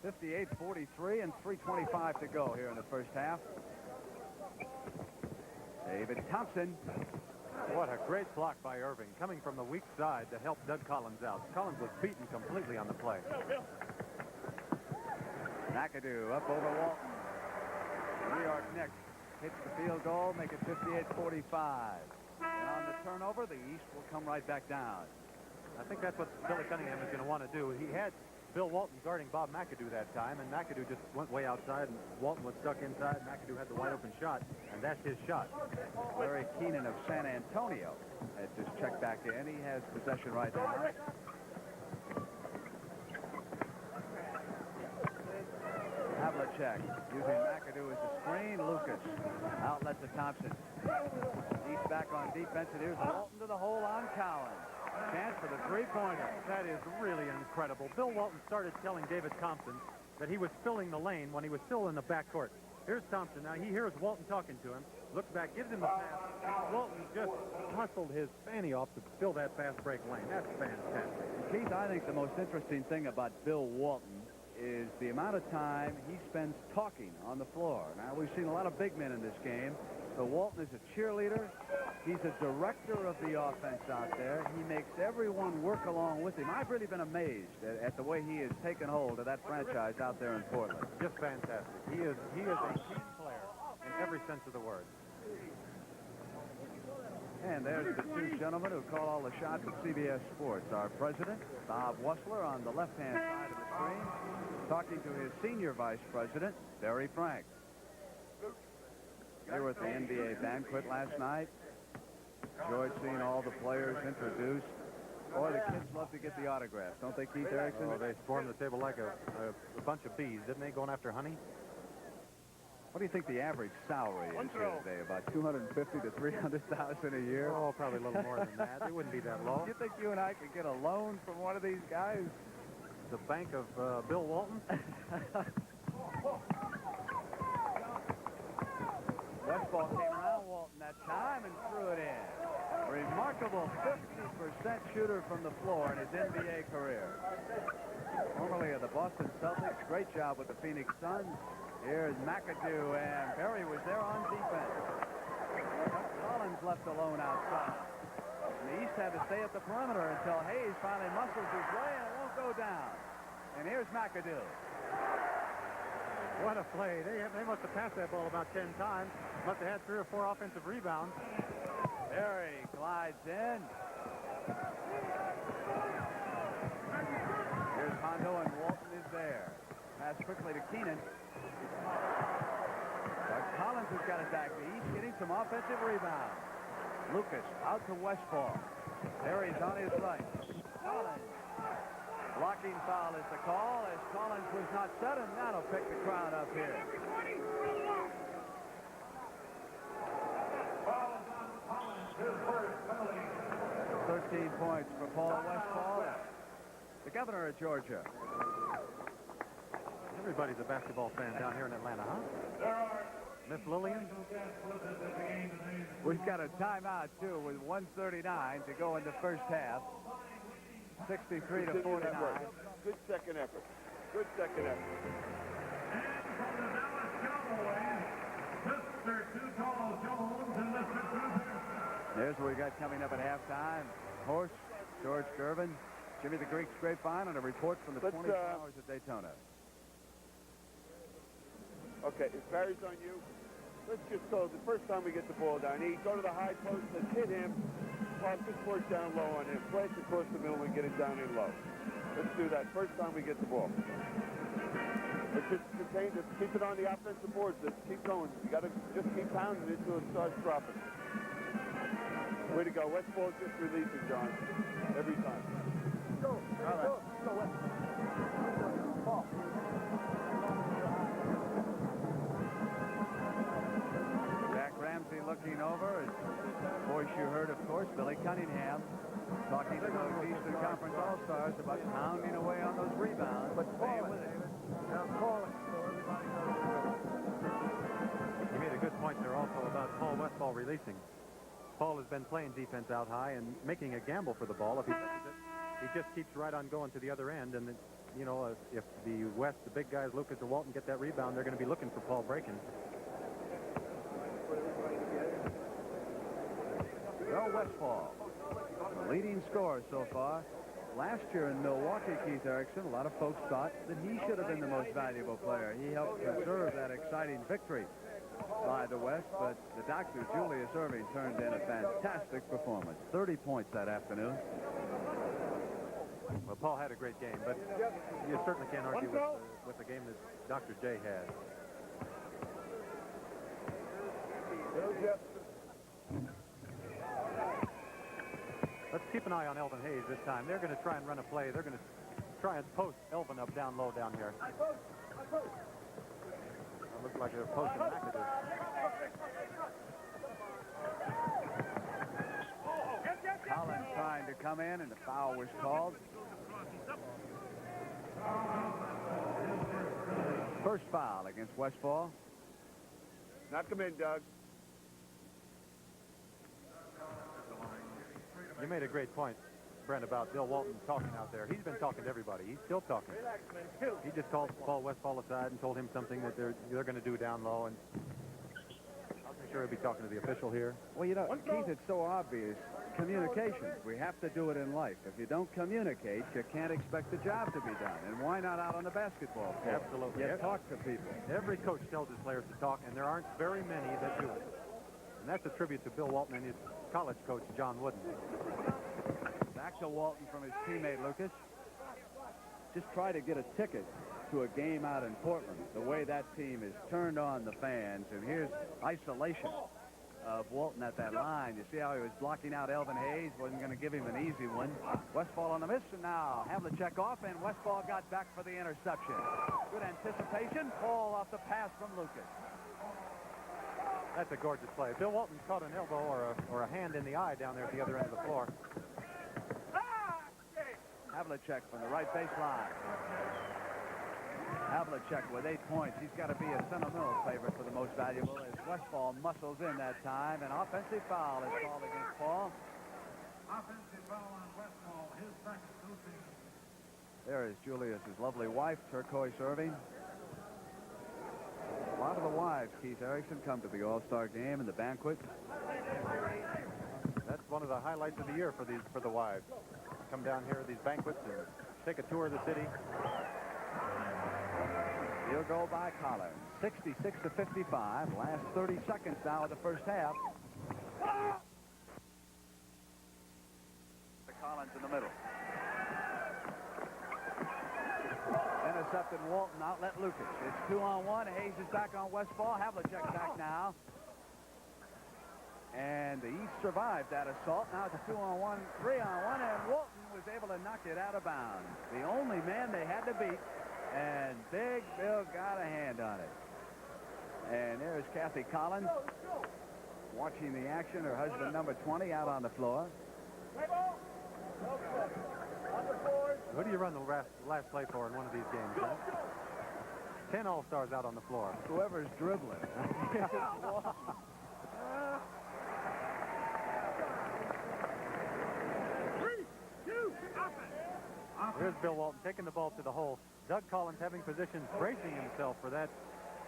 58-43 and 3:25 to go here in the first half. David Thompson. What a great block by Irving, coming from the weak side to help Doug Collins out. Collins was beaten completely on the play. McAdoo up over Walton. New York Knicks hits the field goal, make it 58-45. And on the turnover, the East will come right back down. I think that's what Billy Cunningham is going to want to do. He had Bill Walton guarding Bob McAdoo that time, and McAdoo just went way outside, and Walton was stuck inside. McAdoo had the wide open shot, and that's his shot. Larry Keenan of San Antonio has just checked back in. He has possession right now. Havlicek using McAdoo as a screen. Lucas outlet to Thompson. He's back on defense, and here's Walton to the hole on Cowan. Chance for the three-pointer. That is really incredible. Bill Walton started telling David Thompson that he was filling the lane when he was still in the backcourt. Here's Thompson. Now he hears Walton talking to him. Looks back, gives him the pass. Walton just hustled his fanny off to fill that fast break lane. That's fantastic. Keith, I think the most interesting thing about Bill Walton is the amount of time he spends talking on the floor. Now, we've seen a lot of big men in this game. So Walton is a cheerleader. He's a director of the offense out there. He makes everyone work along with him. I've really been amazed at the way he has taken hold of that franchise out there in Portland. Just fantastic. He is a team player in every sense of the word. And there's the two gentlemen who call all the shots at CBS Sports. Our president, Bob Wussler, on the left-hand side of the screen, talking to his senior vice president, Barry Frank. They were at the NBA banquet last night. Enjoyed seeing all the players introduced. Boy, the kids love to get the autographs, don't they, Keith Erickson? Oh, they swarmed the table like a bunch of bees, didn't they, going after honey? What do you think the average salary is here today? About $250,000 to $300,000 a year? Oh, probably a little more than that. It wouldn't be that low. Do you think you and I could get a loan from one of these guys? The bank of Bill Walton? Westfall came around Walton that time and threw it in. Remarkable 50% shooter from the floor in his NBA career. Formerly of the Boston Celtics. Great job with the Phoenix Suns. Here's McAdoo, and Perry was there on defense. Collins left alone outside. And the East had to stay at the perimeter until Hayes finally muscles his way, and it won't go down. And here's McAdoo. What a play. They must have passed that ball about 10 times. Must have had 3 or 4 offensive rebounds. Perry glides in. Here's Hondo, and Walton is there. Pass quickly to Keenan. But Collins has got it back. The East getting some offensive rebounds. Lucas out to Westfall. Perry's on his right. Collins. Blocking foul is the call, as Collins was not set, and that'll pick the crowd up here. 13 points for Paul Westfall, the governor of Georgia. Everybody's a basketball fan down here in Atlanta, huh? Miss Lillian? We've got a timeout, too, with 1:39 to go in the first half. 63 to 49. Good second effort. Good second effort. There's what we got coming up at halftime. Horse, George Gervin, Jimmy the Greek's Grapevine, and a report from the 24 Hours at Daytona. Okay, if Barry's on you, let's just go. The first time we get the ball down, go to the high post, let's hit him. Just work down low on him. Flash across the middle and get it down in low. Let's do that first time we get the ball. Let's just keep it on the offensive boards. Let's keep going. You got to just keep pounding it until it starts dropping. Way to go. Westfall just releasing, John. Every time. Go. All right. Go, West. Ball. Jack Ramsey looking over. Voice you heard, of course, Billy Cunningham talking to those Eastern Conference All-Stars about pounding away on those rebounds. But staying with it. Now call it so everybody knows. You made a good point there also about Paul Westfall releasing. Paul has been playing defense out high and making a gamble for the ball. If he misses it, he just keeps right on going to the other end. And, you know, if the West, the big guys, Lucas or Walton, get that rebound, they're going to be looking for Paul breaking. Earl Westfall, leading scorer so far. Last year in Milwaukee, Keith Erickson, a lot of folks thought that he should have been the most valuable player. He helped preserve that exciting victory by the West, but the doctor, Julius Erving, turned in a fantastic performance. 30 points that afternoon. Well, Paul had a great game, but you certainly can't argue with the game that Dr. J had. Let's keep an eye on Elvin Hayes this time. They're going to try and run a play. They're going to try and post Elvin up down low down here. It looks like they're posting McAdoo. Collins trying to come in, and the foul was called. First foul against Westfall. Knock him in, Doug. You made a great point. Brent, about Bill Walton talking out there. He's been talking to everybody. He's still talking. He just called Paul Westphal aside and told him something that they're going to do down low, and I'm sure he'll be talking to the official here. Well, you know, Keith, it's so obvious. Communication. We have to do it in life. If you don't communicate, you can't expect the job to be done. And why not out on the basketball court? Absolutely. You talk to people. Every coach tells his players to talk, and there aren't very many that do it. And that's a tribute to Bill Walton and his college coach, John Wooden. Back to Walton from his teammate, Lucas. Just try to get a ticket to a game out in Portland. The way that team has turned on the fans. And here's isolation of Walton at that line. You see how he was blocking out Elvin Hayes? Wasn't going to give him an easy one. Westphal on the miss, and now Havlicek off, and Westphal got back for the interception. Good anticipation. Paul off the pass from Lucas. That's a gorgeous play. Bill Walton caught an elbow or a hand in the eye down there at the other end of the floor. Havlicek from the right baseline. Havlicek with 8 points. He's got to be a sentimental favorite for the most valuable as Westphal muscles in that time. An offensive foul is called against Paul. Offensive foul on Westphal, his second, 2 teams. There is Julius's lovely wife, Turquoise Irving. A lot of the wives, Keith Erickson, come to the All-Star game and the banquet. That's one of the highlights of the year for the wives. Come down here at these banquets and take a tour of the city. Field goal by Collins. 66-55. Last 30 seconds now of the first half. Collins in the middle. Intercepted Walton. Outlet Lucas. It's 2-on-1. Hayes is back on Westphal. Havlicek back now. And the East survived that assault. Now it's a 2-on-1, 3-on-1, and Walton was able to knock it out of bounds. The only man they had to beat, and Big Bill got a hand on it. And there's Kathy Collins watching the action. Her husband, number 20, out on the floor. Who do you run the last play for in one of these games, huh? 10 All-Stars out on the floor. Whoever's dribbling. Here's Bill Walton taking the ball to the hole. Doug Collins having position, bracing himself for that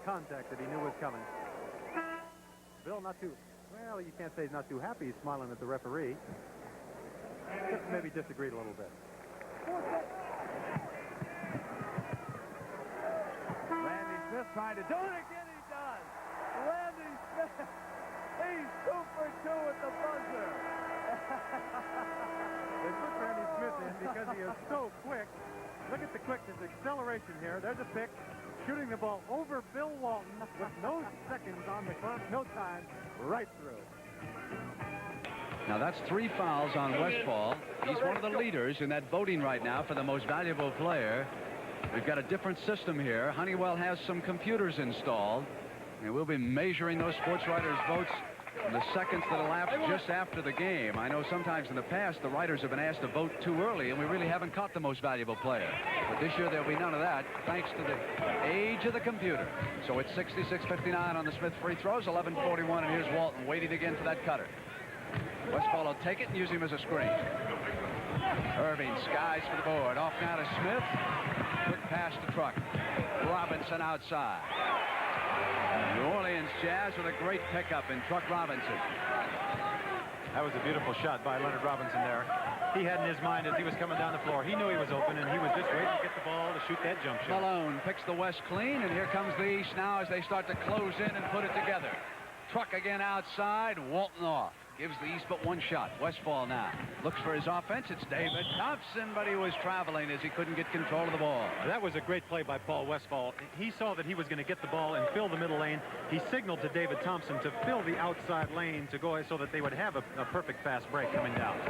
contact that he knew was coming. Bill not too, well, you can't say he's not too happy. He's smiling at the referee. Just maybe disagreed a little bit. Randy Smith trying to do it again. He does. Randy Smith. He's 2 for 2 at the buzzer. They put Randy Smith in because he is so quick. Look at the quickness, acceleration here. There's a pick, shooting the ball over Bill Walton with no seconds on the clock, no time, right through. Now that's 3 fouls on Westphal. He's one of the leaders in that voting right now for the most valuable player. We've got a different system here. Honeywell has some computers installed, and we'll be measuring those sports writers' votes in the seconds that elapse just after the game. I know sometimes in the past the writers have been asked to vote too early, and we really haven't caught the most valuable player. But this year there'll be none of that, thanks to the age of the computer. So it's 66-59 on the Smith free throws, 11:41, and here's Walton waiting again for that cutter. Westphal will take it and use him as a screen. Irving skies for the board. Off now to Smith. Quick pass to Truck. Robinson outside. New Orleans Jazz with a great pickup in Truck Robinson. That was a beautiful shot by Leonard Robinson there. He had in his mind as he was coming down the floor, he knew he was open, and he was just waiting to get the ball to shoot that jump shot. Malone picks the West clean, and here comes the East now as they start to close in and put it together. Truck again outside. Walton off. Gives the East but 1 shot. Westphal now looks for his offense. It's David Thompson, but he was traveling as he couldn't get control of the ball. That was a great play by Paul Westphal. He saw that he was going to get the ball and fill the middle lane. He signaled to David Thompson to fill the outside lane to go so that they would have a perfect fast break coming down.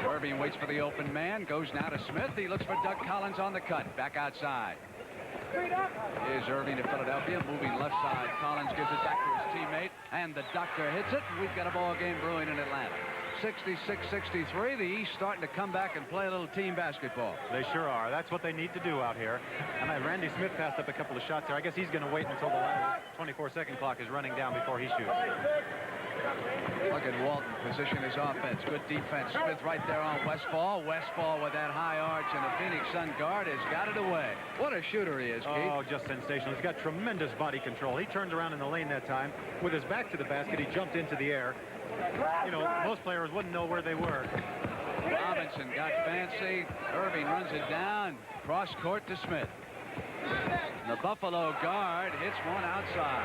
Irving waits for the open man. Goes now to Smith. He looks for Doug Collins on the cut. Back outside. Here's Irving to Philadelphia, moving left side. Collins gives it back to his teammate, and the doctor hits it. We've got a ball game brewing in Atlanta. 66-63. The East starting to come back and play a little team basketball. They sure are. That's what they need to do out here. And Randy Smith passed up a couple of shots there. I guess he's going to wait until the last 24-second clock is running down before he shoots. Look at Walton position his offense. Good defense. Smith right there on Westfall. Westfall with that high arch, and the Phoenix Sun guard has got it away. What a shooter he is, Keith. Oh, just sensational. He's got tremendous body control. He turned around in the lane that time. With his back to the basket, he jumped into the air. You know, most players wouldn't know where they were. Robinson got fancy. Irving runs it down. Cross court to Smith. The Buffalo guard hits one outside.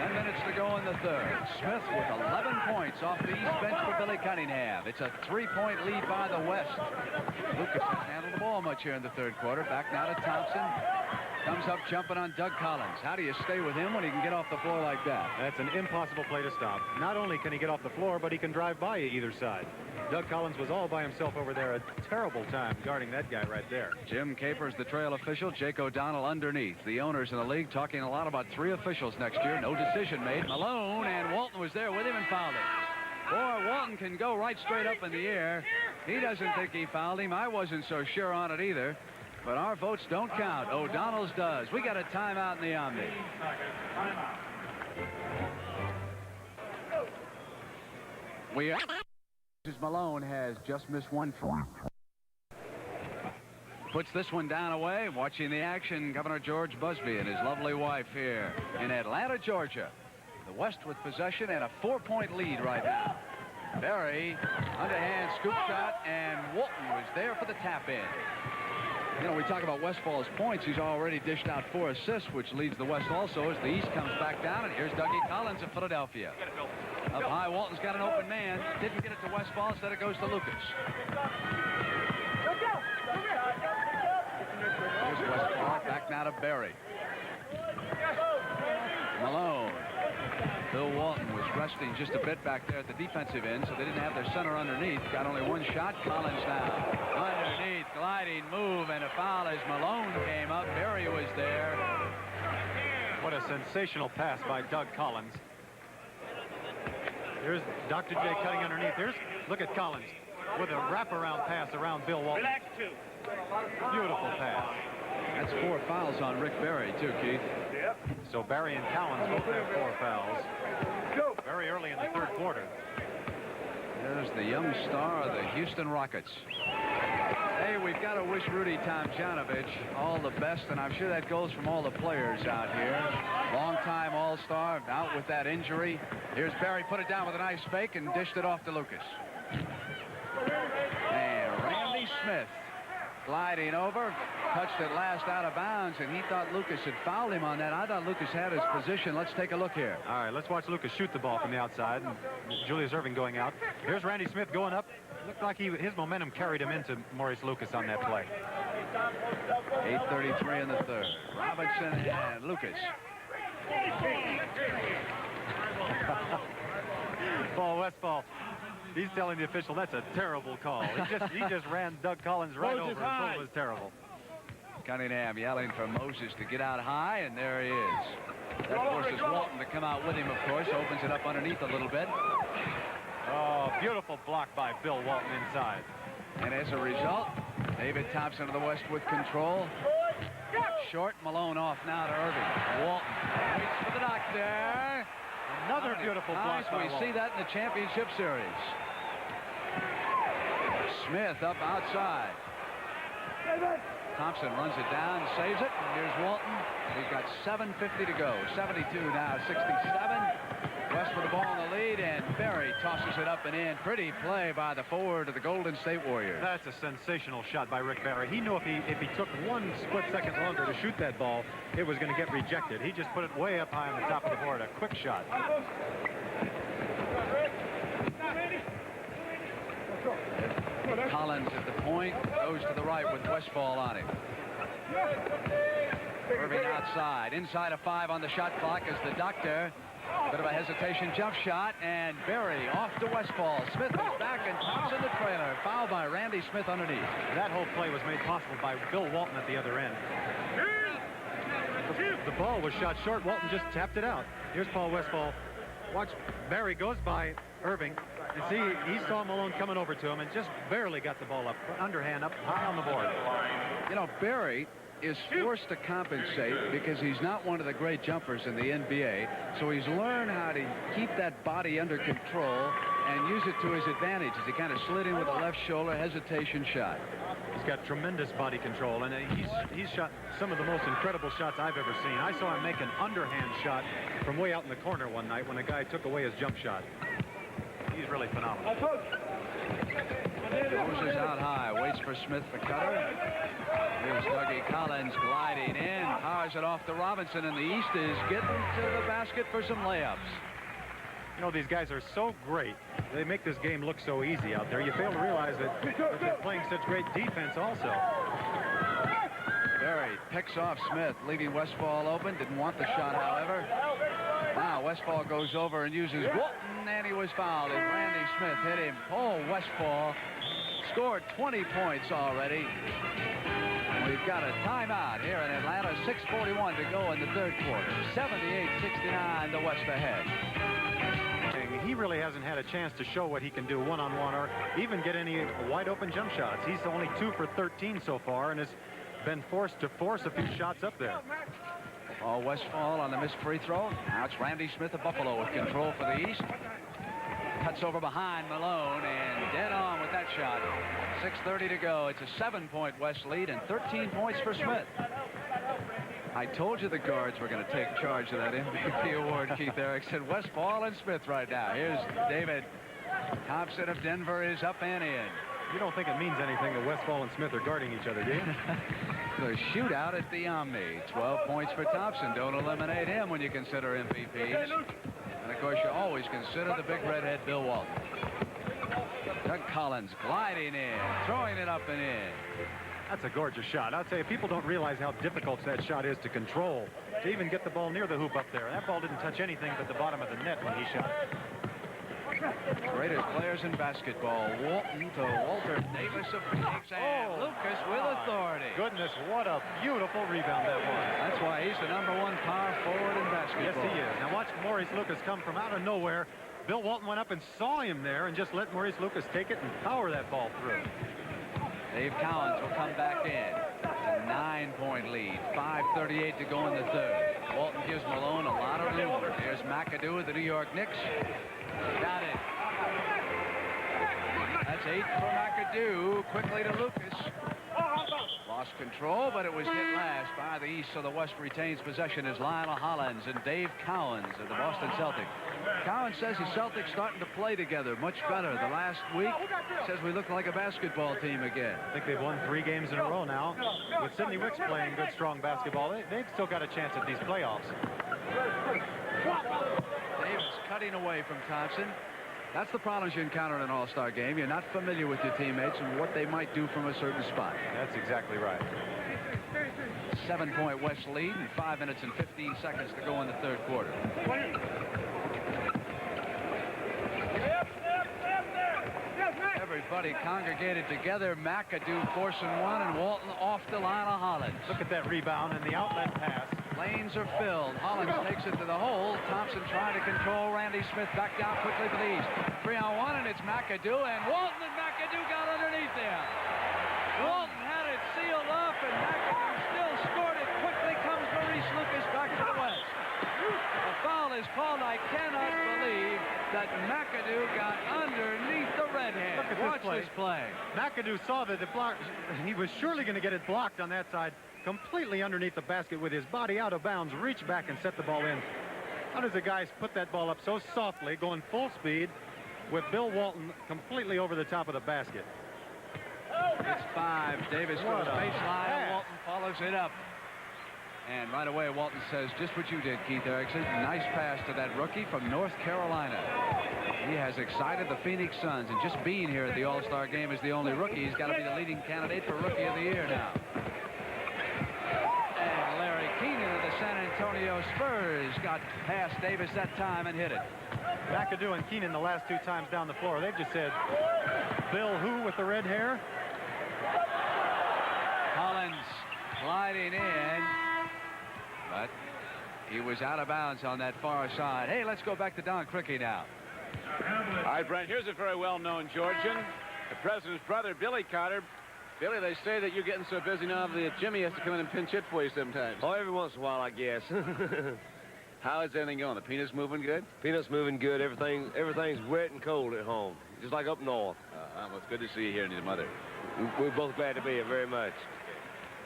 10 minutes to go in the third. Smith with 11 points off the East bench for Billy Cunningham. It's a 3-point lead by the West. Lucas has handled the ball much here in the third quarter. Back now to Thompson. Comes up jumping on Doug Collins. How do you stay with him when he can get off the floor like that? That's an impossible play to stop. Not only can he get off the floor, but he can drive by either side. Doug Collins was all by himself over there. A terrible time guarding that guy right there. Jim Capers, the trail official. Jake O'Donnell underneath. The owners in the league talking a lot about 3 officials next year. No decision made. Malone, and Walton was there with him and fouled him. Boy, Walton can go right straight up in the air. He doesn't think he fouled him. I wasn't so sure on it either. But our votes don't count. O'Donnell's does. We got a timeout in the Omni. Malone has just missed one free. Puts this one down away. Watching the action, Governor George Busby and his lovely wife here in Atlanta, Georgia. The West with possession and a 4-point lead right now. Berry, underhand scoop shot, and Walton was there for the tap in. You know, we talk about Westfall's points. He's already dished out 4 assists, which leads the West also as the East comes back down. And here's Dougie Collins of Philadelphia. Up high, Walton's got an open man. Didn't get it to Westfall. Instead it goes to Lucas. Here's Westfall. Back now to Berry. Malone. Bill Walton was resting just a bit back there at the defensive end, so they didn't have their center underneath. Got only one shot. Collins now. Underneath, gliding move, and a foul as Malone came up. Berry was there. What a sensational pass by Doug Collins. Here's Dr. J cutting underneath. Look at Collins with a wraparound pass around Bill Walton. Beautiful pass. That's 4 fouls on Rick Berry, too, Keith. Yep. So Berry and Collins both have 4 fouls. Very early in the third quarter. There's the young star of the Houston Rockets. Hey, we've got to wish Rudy Tomjanovich all the best, and I'm sure that goes from all the players out here. Long-time All-Star, out with that injury. Here's Berry, put it down with a nice fake and dished it off to Lucas. And Randy Smith gliding over, touched it last out of bounds, and he thought Lucas had fouled him on that. I thought Lucas had his position. Let's take a look here. All right, let's watch Lucas shoot the ball from the outside. And Julius Irving going out. Here's Randy Smith going up. Looked like his momentum carried him into Maurice Lucas on that play. 8:33 in the third. Robinson and Lucas. Paul Westfall. He's telling the official that's a terrible call. He just ran Doug Collins right over, and it was terrible. Cunningham yelling for Moses to get out high, and there he is. That forces Walton to come out with him, of course. Opens it up underneath a little bit. Oh, beautiful block by Bill Walton inside. And as a result, David Thompson of the West with control. Short, Malone off now to Irving. Walton waits for the knock there. Another beautiful block by We Walton. see that in the championship series. Smith up outside. Thompson runs it down, saves it. And here's Walton. We've got 7:50 to go. 72 now, 67. West with the ball in the lead, and Berry tosses it up and in. Pretty play by the forward of the Golden State Warriors. That's a sensational shot by Rick Berry. He knew if he took 1 split second longer to shoot that ball, it was going to get rejected. He just put it way up high on the top of the board. A quick shot. Collins at the point, goes to the right with Westfall on him. Irving outside, inside of 5 on the shot clock as the doctor. Bit of a hesitation jump shot, and Berry off to Westfall. Smith is back, and Thompson the trailer. Foul by Randy Smith underneath. That whole play was made possible by Bill Walton at the other end. The ball was shot short. Walton just tapped it out. Here's Paul Westfall. Watch, Berry goes by Irving. And see, he saw Malone coming over to him and just barely got the ball up. Underhand up high on the board. You know, Berry is forced to compensate because he's not one of the great jumpers in the NBA. So he's learned how to keep that body under control and use it to his advantage as he kind of slid in with a left shoulder hesitation shot. He's got tremendous body control, and he's shot some of the most incredible shots I've ever seen. I saw him make an underhand shot from way out in the corner one night when a guy took away his jump shot. He's really phenomenal. Moses out high, waits for Smith for cutter. Here's Dougie Collins gliding in, powers it off to Robinson, and the East is getting to the basket for some layups. You know, these guys are so great. They make this game look so easy out there. You fail to realize that they're playing such great defense also. Berry picks off Smith, leaving Westfall open. Didn't want the shot, however. Now Westfall goes over and uses Walton, and he was fouled as Randy Smith hit him. Oh, Westfall scored 20 points already. We've got a timeout here in Atlanta. 6:41 to go in the third quarter. 78-69, the West ahead. He really hasn't had a chance to show what he can do one-on-one or even get any wide-open jump shots. He's only 2 for 13 so far and has been forced to force a few shots up there. Oh, Westfall on the missed free throw. Now it's Randy Smith of Buffalo with control for the East. Cuts over behind Malone and dead on with that shot. 6:30 to go. It's a 7-point West lead and 13 points for Smith. I told you the guards were going to take charge of that MVP award, Keith Erickson. Westfall and Smith right now. Here's David Thompson of Denver is up and in. You don't think it means anything that Westfall and Smith are guarding each other, do you? The shootout at the Omni. 12 points for Thompson. Don't eliminate him when you consider MVPs. And, of course, you always consider the big redhead Bill Walton. Doug Collins gliding in, throwing it up and in. That's a gorgeous shot. I'll tell you, people don't realize how difficult that shot is to control, to even get the ball near the hoop up there. That ball didn't touch anything but the bottom of the net when he shot. Greatest players in basketball. Walton to Walter Davis of Phoenix, and Lucas with authority. Goodness, what a beautiful rebound that was. That's why he's the #1 power forward in basketball. Yes, he is. Now watch Maurice Lucas come from out of nowhere. Bill Walton went up and saw him there and just let Maurice Lucas take it and power that ball through. Dave Cowens will come back in. A 9-point lead. 5:38 to go in the third. Walton gives Malone a lot of room. There's McAdoo with the New York Knicks. Got it. That's 8 for McAdoo. Quickly to Lucas. Lost control, but it was hit last by the East, so the West retains possession as Lionel Hollins and Dave Cowens of the Boston Celtics. Cowens says the Celtics starting to play together much better. The last week, says we look like a basketball team again. I think they've won 3 games in a row now. With Sidney Wicks playing good, strong basketball, they've still got a chance at these playoffs. Davis cutting away from Thompson. That's the problems you encounter in an all-star game. You're not familiar with your teammates and what they might do from a certain spot. That's exactly right. 7-point West lead and 5 minutes and 15 seconds to go in the third quarter. Everybody congregated together. McAdoo forcing one and Walton off to Lionel Hollins. Look at that rebound and the outlet pass. Lanes are filled. Hollins takes it to the hole. Thompson trying to control Randy Smith. Back down quickly for the East. 3-on-1, and it's McAdoo, and Walton and McAdoo got underneath there. Walton had it sealed up, and McAdoo still scored it. Quickly comes Maurice Lucas back to the West. A foul is called. I cannot believe that McAdoo got underneath the redhead. Look at Watch this play. McAdoo saw that the block. He was surely going to get it blocked on that side. Completely underneath the basket with his body out of bounds, reach back and set the ball in. How does the guy put that ball up so softly, going full speed, with Bill Walton completely over the top of the basket? It's 5. Davis goes baseline. Walton follows it up. And right away, Walton says just what you did, Keith Erickson. Nice pass to that rookie from North Carolina. He has excited the Phoenix Suns, and just being here at the All-Star game as the only rookie, he's got to be the leading candidate for Rookie of the Year now. And Larry Keenan of the San Antonio Spurs got past Davis that time and hit it. McAdoo and Keenan the last 2 times down the floor. They've just said, Bill who with the red hair? Collins gliding in, but he was out of bounds on that far side. Hey, let's go back to Don Criqui now. All right, Brent, here's a very well-known Georgian. The president's brother, Billy Carter, Billy, they say that you're getting so busy now that Jimmy has to come in and pinch hit for you sometimes. Oh, every once in a while, I guess. How is everything going? The peanuts moving good? Peanuts moving good. Everything's wet and cold at home, just like up north. Well, it's good to see you here and your mother. We're both glad to be here very much.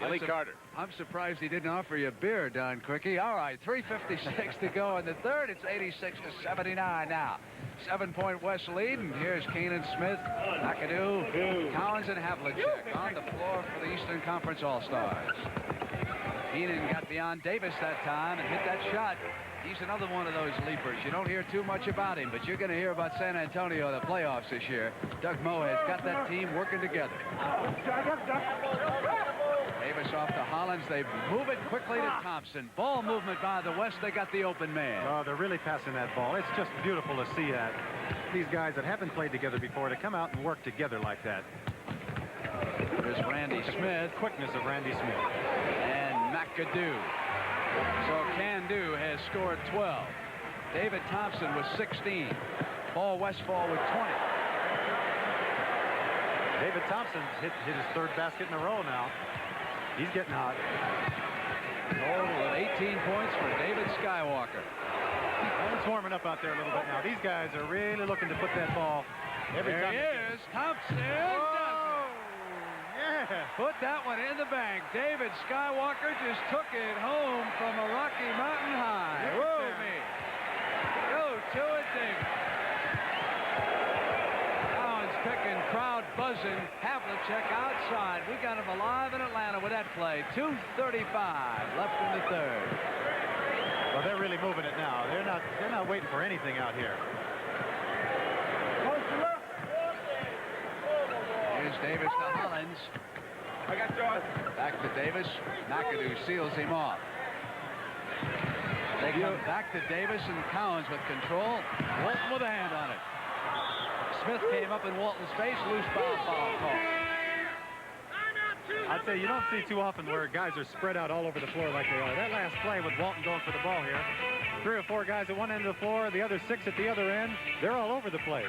Billy Carter. I'm surprised he didn't offer you a beer, Don Quickie. All right, 3:56 to go in the third. It's 86-79 now. 7-point West lead, and here's Keenan Smith, McAdoo, Collins, and Havlicek on the floor for the Eastern Conference All-Stars. Keenan got beyond Davis that time and hit that shot. He's another one of those leapers. You don't hear too much about him, but you're going to hear about San Antonio in the playoffs this year. Doug Moe has got that team working together. Davis off to Hollins. They move it quickly to Thompson. Ball movement by the West. They got the open man. Oh, they're really passing that ball. It's just beautiful to see that. These guys that haven't played together before to come out and work together like that. There's Randy Smith. Quickness of Randy Smith. And McAdoo. So Can-Do has scored 12. David Thompson with 16. Paul Westphal with 20. David Thompson hit his third basket in a row now. He's getting hot. Total of 18 points for David Skywalker. Well, it's warming up out there a little bit now. These guys are really looking to put that ball every there time. There he is. Thompson Yeah. put that one in the bank. David Skywalker just took it home from a Rocky Mountain high. Whoa, me. Go to it, David. Collins picking, crowd buzzing. Havlicek outside. We got him alive in Atlanta with that play. 2:35 left in the third. Well, they're really moving it now. They're not waiting for anything out here. Here's Davis to Hollins. I got George. Back to Davis. McAdoo seals him off. They come back to Davis and Collins with control. Walton with a hand on it. Smith came up in Walton's face. Loose foul call. I'd say you don't see too often where guys are spread out all over the floor like they are. That last play with Walton going for the ball here. 3 or 4 guys at one end of the floor, the other 6 at the other end. They're all over the place.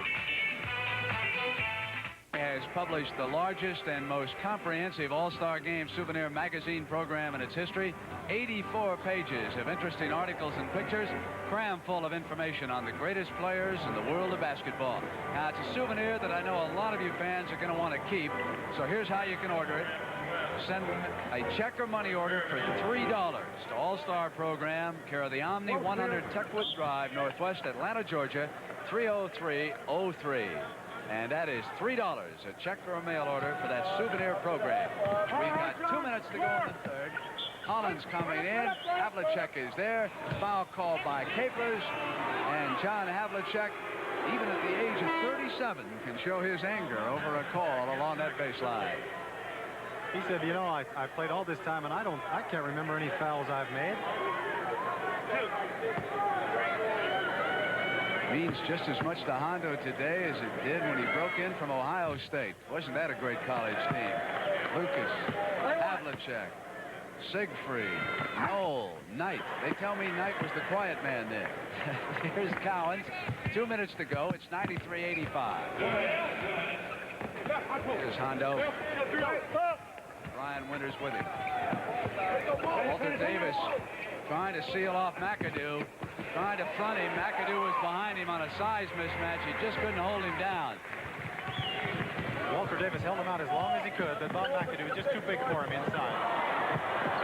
Has published the largest and most comprehensive All-Star Game souvenir magazine program in its history. 84 pages of interesting articles and pictures, crammed full of information on the greatest players in the world of basketball. Now, it's a souvenir that I know a lot of you fans are going to want to keep, so here's how you can order it. Send a check or money order for $3 to All-Star Program, care of the Omni 100 Techwood Drive, Northwest Atlanta, Georgia, 30303. And that is $3, a check or a mail order for that souvenir program. We've got 2 minutes to go in the third. Hollins coming in. Havlicek is there. Foul called by Capers. And John Havlicek, even at the age of 37, can show his anger over a call along that baseline. He said, you know, I played all this time and I can't remember any fouls I've made. Means just as much to Hondo today as it did when he broke in from Ohio State. Wasn't that a great college team? Lucas, Havlicek, Siegfried, Knoll, Knight. They tell me Knight was the quiet man there. Here's Cowens. 2 minutes to go. It's 93-85. Here's Hondo. Brian Winters with him. Walter Davis trying to seal off McAdoo. Trying to front him. McAdoo was behind him on a size mismatch. He just couldn't hold him down. Walter Davis held him out as long as he could, but Bob McAdoo was just too big for him inside.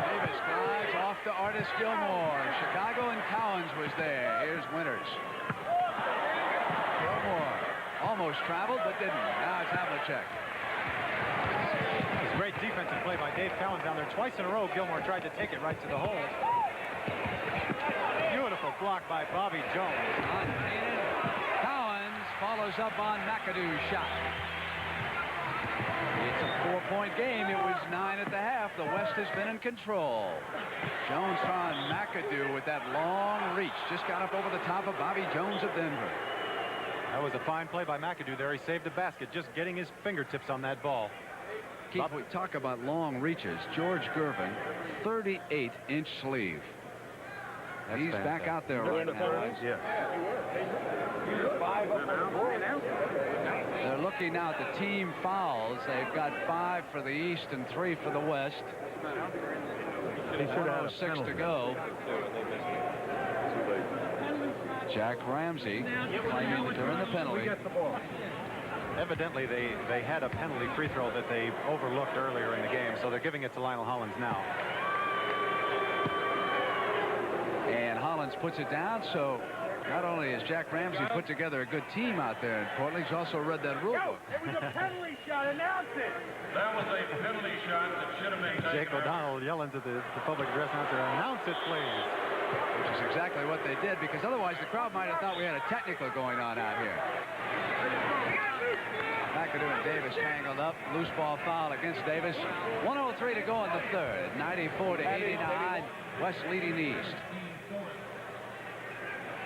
Davis drives off to Artis Gilmore. Chicago and Cowens was there. Here's Winters. Gilmore almost traveled, but didn't. Now it's Havlicek. It was great defensive play by Dave Cowens down there. Twice in a row, Gilmore tried to take it right to the hole. Beautiful block by Bobby Jones. Cowens follows up on McAdoo's shot. It's a 4-point game. It was 9 at the half. The West has been in control. Jones trying McAdoo with that long reach. Just got up over the top of Bobby Jones of Denver. That was a fine play by McAdoo there. He saved the basket, just getting his fingertips on that ball. Keith, we talk about long reaches. George Gervin, 38-inch sleeve. That's He's fantastic. back out there right now. Yeah. They're looking looking now at the team fouls. They've got 5 for the East and 3 for the West. He should have 1:06 to go. Jack Ramsey claiming to earn the penalty. Evidently, they had a penalty free throw that they overlooked earlier in the game, so they're giving it to Lionel Hollins now. And Hollins puts it down, so not only has Jack Ramsey put together a good team out there in Portland, he's also read that rule book. It was a penalty shot. Announce it. That was a penalty shot that should have been taken. Jake O'Donnell yelling to the public address announcer, "Announce it, please." Which is exactly what they did, because otherwise the crowd might have thought we had a technical going on out here. McAdoo and Davis tangled up. Loose ball foul against Davis. 1:03 to go in the third. 94-89. West leading the East.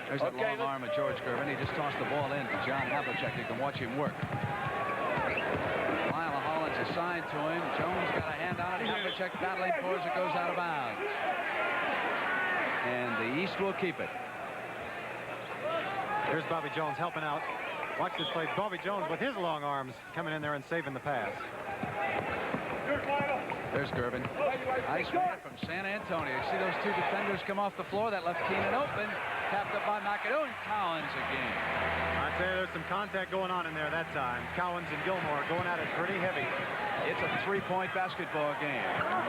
There's that long arm of George Gervin. He just tossed the ball in to John Havlicek. You can watch him work. Lionel Hollins assigned to him. Jones got a hand on it. Havlicek battling for it as it goes out of bounds. And the East will keep it. Here's Bobby Jones helping out. Watch this play. Bobby Jones with his long arms coming in there and saving the pass. There's Gervin. Nice man from San Antonio. You see those two defenders come off the floor. That left Keenan open. Tapped up by McAdoo and Cowens again. I'd say there's some contact going on in there that time. Cowens and Gilmore going at it pretty heavy. It's a 3-point basketball game.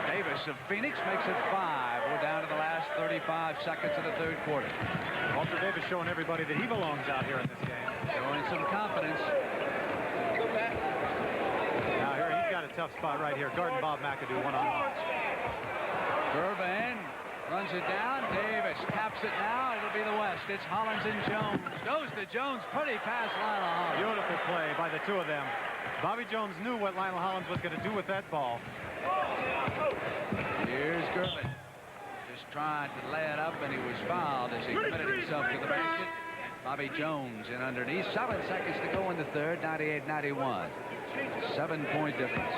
Davis of Phoenix makes it 5. We're down to the last 35 seconds of the third quarter. Walter Davis showing everybody that he belongs out here in this game. Showing some confidence. Now here he's got a tough spot right here. Guarding Bob McAdoo one-on-one. Gervin runs it down. Davis taps it now. It'll be the West. It's Hollins and Jones. Goes to Jones. Pretty pass, Lionel Hollins. Beautiful play by the two of them. Bobby Jones knew what Lionel Hollins was going to do with that ball. Here's Gervin. Just trying to lay it up, and he was fouled as he committed himself to the basket. Bobby Jones in underneath. 7 seconds to go in the third. 98-91. 7-point difference.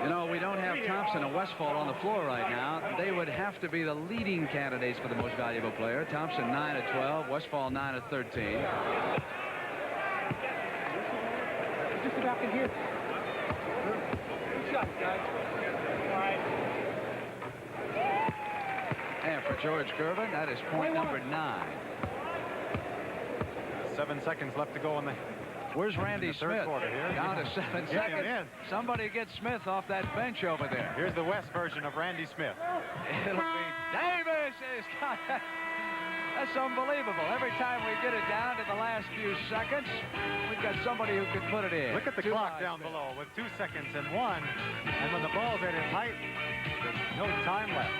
You know, we don't have Thompson and Westfall on the floor right now. They would have to be the leading candidates for the most valuable player. Thompson 9 of 12. Westfall 9 of 13. Just about in here. Good shot, guys. All right. And for George Gervin, that is point number 9. 7 seconds left to go in the Where's Randy Smith? Here. Down to 7 seconds. Somebody get Smith off that bench over there. Here's the West version of Randy Smith. It'll be Davis. That's unbelievable. Every time we get it down to the last few seconds, we've got somebody who can put it in. Look at the clock down below with 2 seconds and 1. And when the ball's at its height, there's no time left.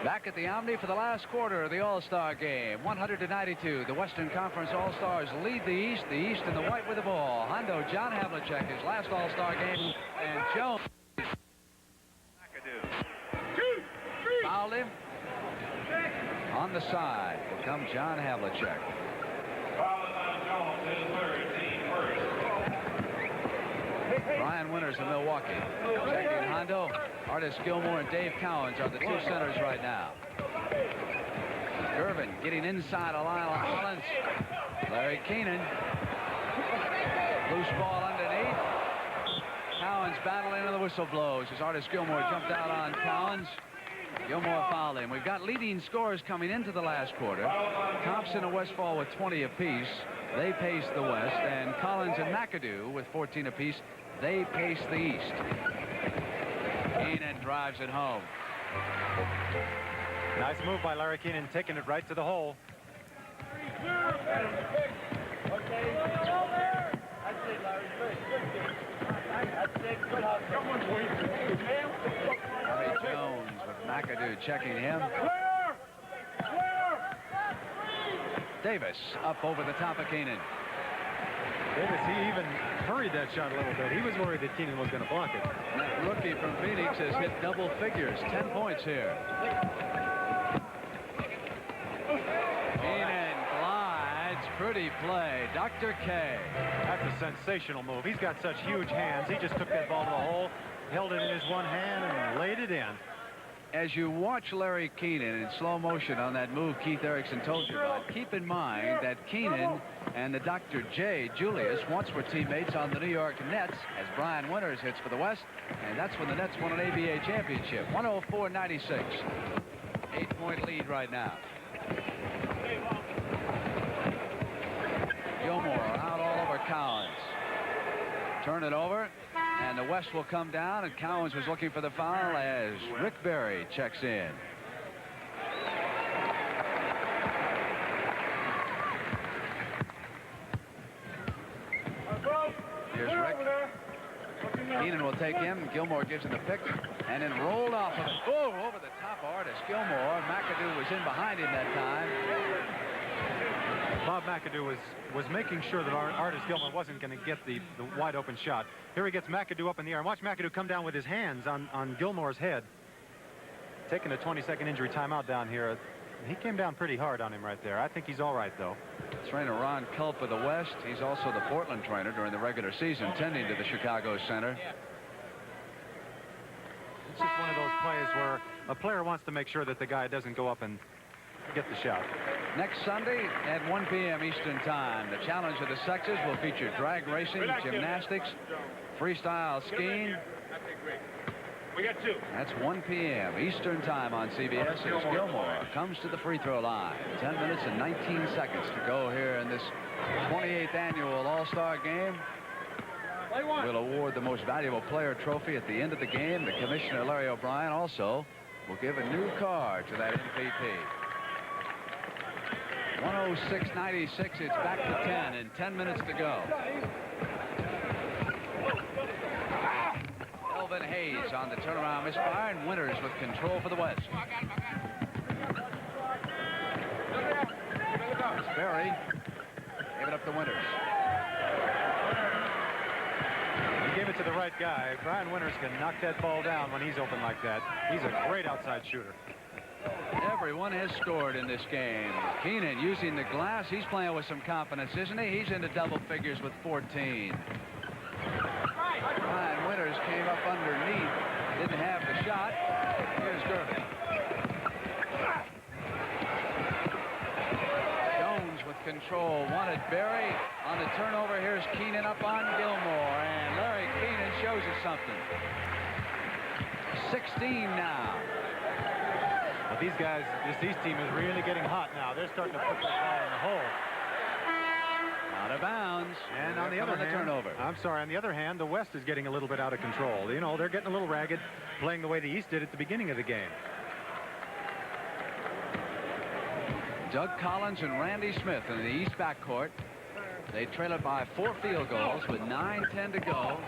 Back at the Omni for the last quarter of the All-Star game. 100-92. The Western Conference All-Stars lead the East. The East in the white with the ball. Hondo, John Havlicek, his last All-Star game. And Jones. Fouled him. On the side will come John Havlicek. Brian Winters of Milwaukee. Checking Hondo. Artis Gilmore and Dave Cowens are the two centers right now. Gervin getting inside of Lionel Hollins. Larry Keenan. Loose ball underneath. Cowens battling and the whistle blows as Artis Gilmore jumped out on Cowens. Gilmore fouled him. We've got leading scorers coming into the last quarter. Thompson and Westfall with 20 apiece. They pace the West. And Collins and McAdoo with 14 apiece. They pace the East. Keenan drives it home. Nice move by Larry Keenan, taking it right to the hole. Bobby Jones with McAdoo checking him. Davis up over the top of Keenan. Davis, he even hurried that shot a little bit. He was worried that Keenan was going to block it. That rookie from Phoenix has hit double figures. 10 points here. Keenan glides. Pretty play. Dr. K. That's a sensational move. He's got such huge hands. He just took that ball to the hole, held it in his one hand, and laid it in. as you watch Larry Keenan in slow motion on that move Keith Erickson told you about, keep in mind that Keenan and the Dr. J. Julius once were teammates on the New York Nets as Brian Winters hits for the West, and that's when the Nets won an ABA championship. 104-96. 8-point lead right now. Gilmore out all over Cowens. Turn it over, and the West will come down, and Cowens was looking for the foul as Rick Barry checks in. Here's Rick. Keenan will take him. Gilmore gives him the pick, and then rolled off of it. Oh, over the top of Artis Gilmore. McAdoo was in behind him that time. Bob McAdoo was making sure that Artis Gilmore wasn't going to get the wide open shot. Here he gets McAdoo up in the air, and watch McAdoo come down with his hands on Gilmore's head. Taking a 20-second injury timeout down here. He came down pretty hard on him right there. I think he's all right, though. Trainer Ron Culp of the West. He's also the Portland trainer during the regular season, tending to the Chicago Center. It's just one of those plays where a player wants to make sure that the guy doesn't go up and get the shot. Next Sunday at 1 p.m. Eastern Time, the Challenge of the Sexes will feature drag racing, gymnastics, freestyle skiing. We got 2. That's 1 p.m. Eastern Time on CBS as Gilmore comes to the free throw line. 10 minutes and 19 seconds to go here in this 28th annual All-Star Game. We'll award the most valuable player trophy at the end of the game. The Commissioner, Larry O'Brien, also will give a new card to that MVP. 106-96. It's back to 10 and 10 minutes to go. Elvin Hayes on the turnaround misfire, and Winters with control for the West. Barry gave it up to Winters. He gave it to the right guy. Brian Winters can knock that ball down when he's open like that. He's a great outside shooter. Everyone has scored in this game. Keenan using the glass. He's playing with some confidence, isn't he? He's into double figures with 14. Brian Winters came up underneath. Didn't have the shot. Here's Gervin. Jones with control. Wanted Barry on the turnover. Here's Keenan up on Gilmore. And Larry Keenan shows us something. 16 now. Well, these guys, this East team is really getting hot now. They're starting to put the ball in the hole. Out of bounds. And on the other hand, turnover. I'm sorry, on the other hand, the West is getting a little bit out of control. You know, they're getting a little ragged, playing the way the East did at the beginning of the game. Doug Collins and Randy Smith in the East backcourt. They trail it by 4 field goals with 9:10 to go.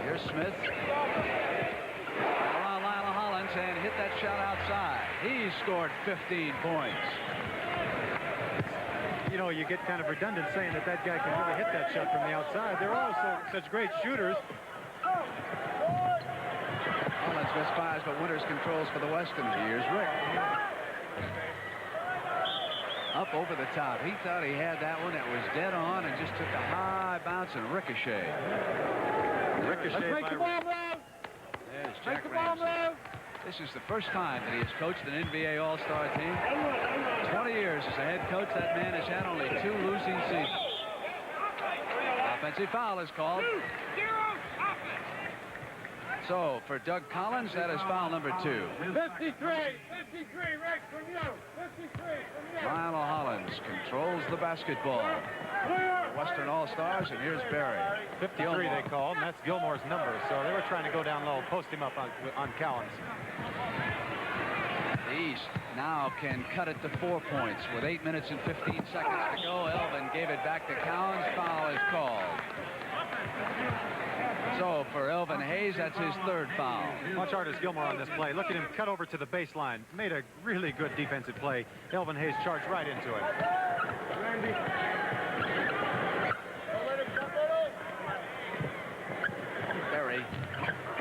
Here's Smith. Around Lionel Hollins and hit that shot outside. He scored 15 points. You know, you get kind of redundant saying that guy can really hit that shot from the outside. They're all such great shooters. Hollins misfires, but Winters controls for the West, and here's Rick. Up over the top. He thought he had that one. That was dead on and just took a high bounce and ricochet. Ricochet by Rick. There's Jack Ramsey. This is the first time that he has coached an NBA All-Star team. 20 years as a head coach, that man has had only 2 losing seasons. Offensive foul is called. So for Doug Collins, that is foul number 2. 53, Rick, from you. 53 from you. Lionel Hollins controls the basketball. Western All-Stars, and here's Barry. 53 they called, and that's Gilmore's number. So they were trying to go down low, post him up on Cowens. The East now can cut it to 4 points with 8 minutes and 15 seconds to go. Elvin gave it back to Cowens. Foul is called. So for Elvin Hayes, that's his 3rd foul. Watch Artis Gilmore on this play. Look at him cut over to the baseline. Made a really good defensive play. Elvin Hayes charged right into it. Barry.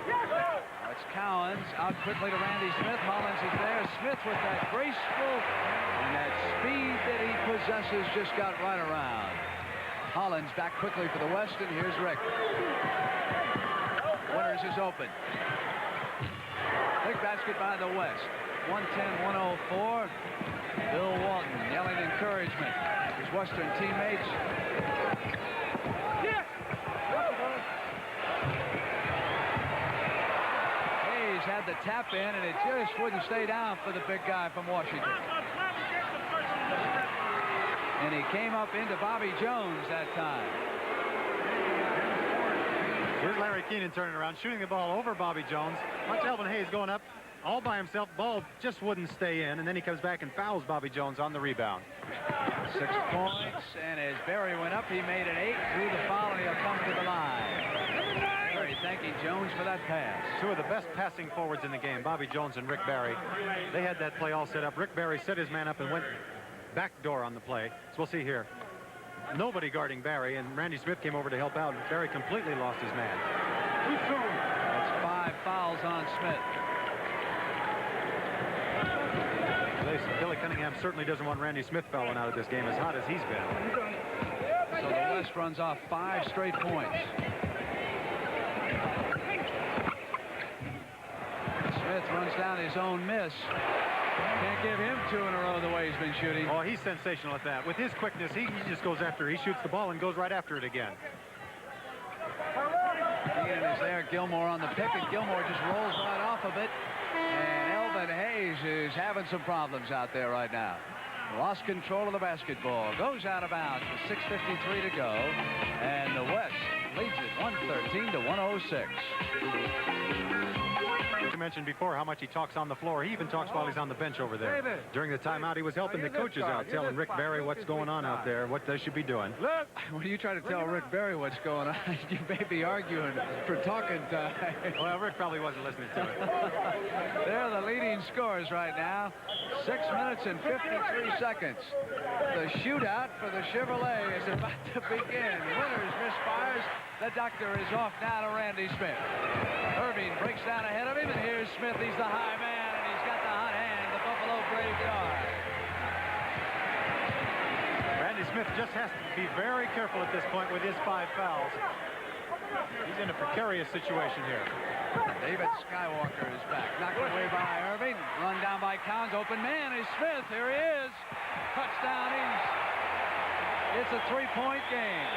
Now it's Cowens out quickly to Randy Smith. Hollins is there. Smith with that graceful and that speed that he possesses just got right around. Hollins back quickly for the West, and here's Rick. Winters is open. Big basket by the West. 110-104. Bill Walton yelling encouragement. His Western teammates. Hayes had the tap in, and it just wouldn't stay down for the big guy from Washington. And he came up into Bobby Jones that time. Here's Larry Keenan turning around, shooting the ball over Bobby Jones. Watch Elvin Hayes going up all by himself. Ball just wouldn't stay in, and then he comes back and fouls Bobby Jones on the rebound. 6 points, and as Barry went up, he made it 8 through the foul, and he'll come to the line. Barry thanking Jones for that pass. Two of the best passing forwards in the game, Bobby Jones and Rick Barry. They had that play all set up. Rick Barry set his man up and went backdoor on the play. So we'll see here. Nobody guarding Barry, and Randy Smith came over to help out. Barry completely lost his man. That's 5 fouls on Smith. Billy Cunningham certainly doesn't want Randy Smith fouling out of this game as hot as he's been. So the West runs off 5 straight points. Smith runs down his own miss. Can't give him 2 in a row the way he's been shooting. Oh, he's sensational at that. With his quickness, he just goes after it. He shoots the ball and goes right after it again. Keenan is there. Gilmore on the pick, and Gilmore just rolls right off of it. And Elvin Hayes is having some problems out there right now. Lost control of the basketball. Goes out of bounds with 6:53 to go. And the West leads it 113-106. You mentioned before how much he talks on the floor. He even talks while he's on the bench over there. During the timeout, he was helping the coaches out, telling Rick Barry what's going on out there, what they should be doing. Look, when you try to tell Rick Barry what's going on, you may be arguing for talking time. Well, Rick probably wasn't listening to it. They're the leading scorers right now. 6 minutes and 53 seconds. The shootout for the Chevrolet is about to begin. Winters misfires. The doctor is off now to Randy Smith. Irving breaks down ahead of him, and here's Smith. He's the high man, and he's got the hot hand, the Buffalo Brave guard. Randy Smith just has to be very careful at this point with his 5 fouls. He's in a precarious situation here. David Skywalker is back. Knocked away by Irving. Run down by Cowens. Open man is Smith. Here he is. Touchdown East. It's a 3-point game.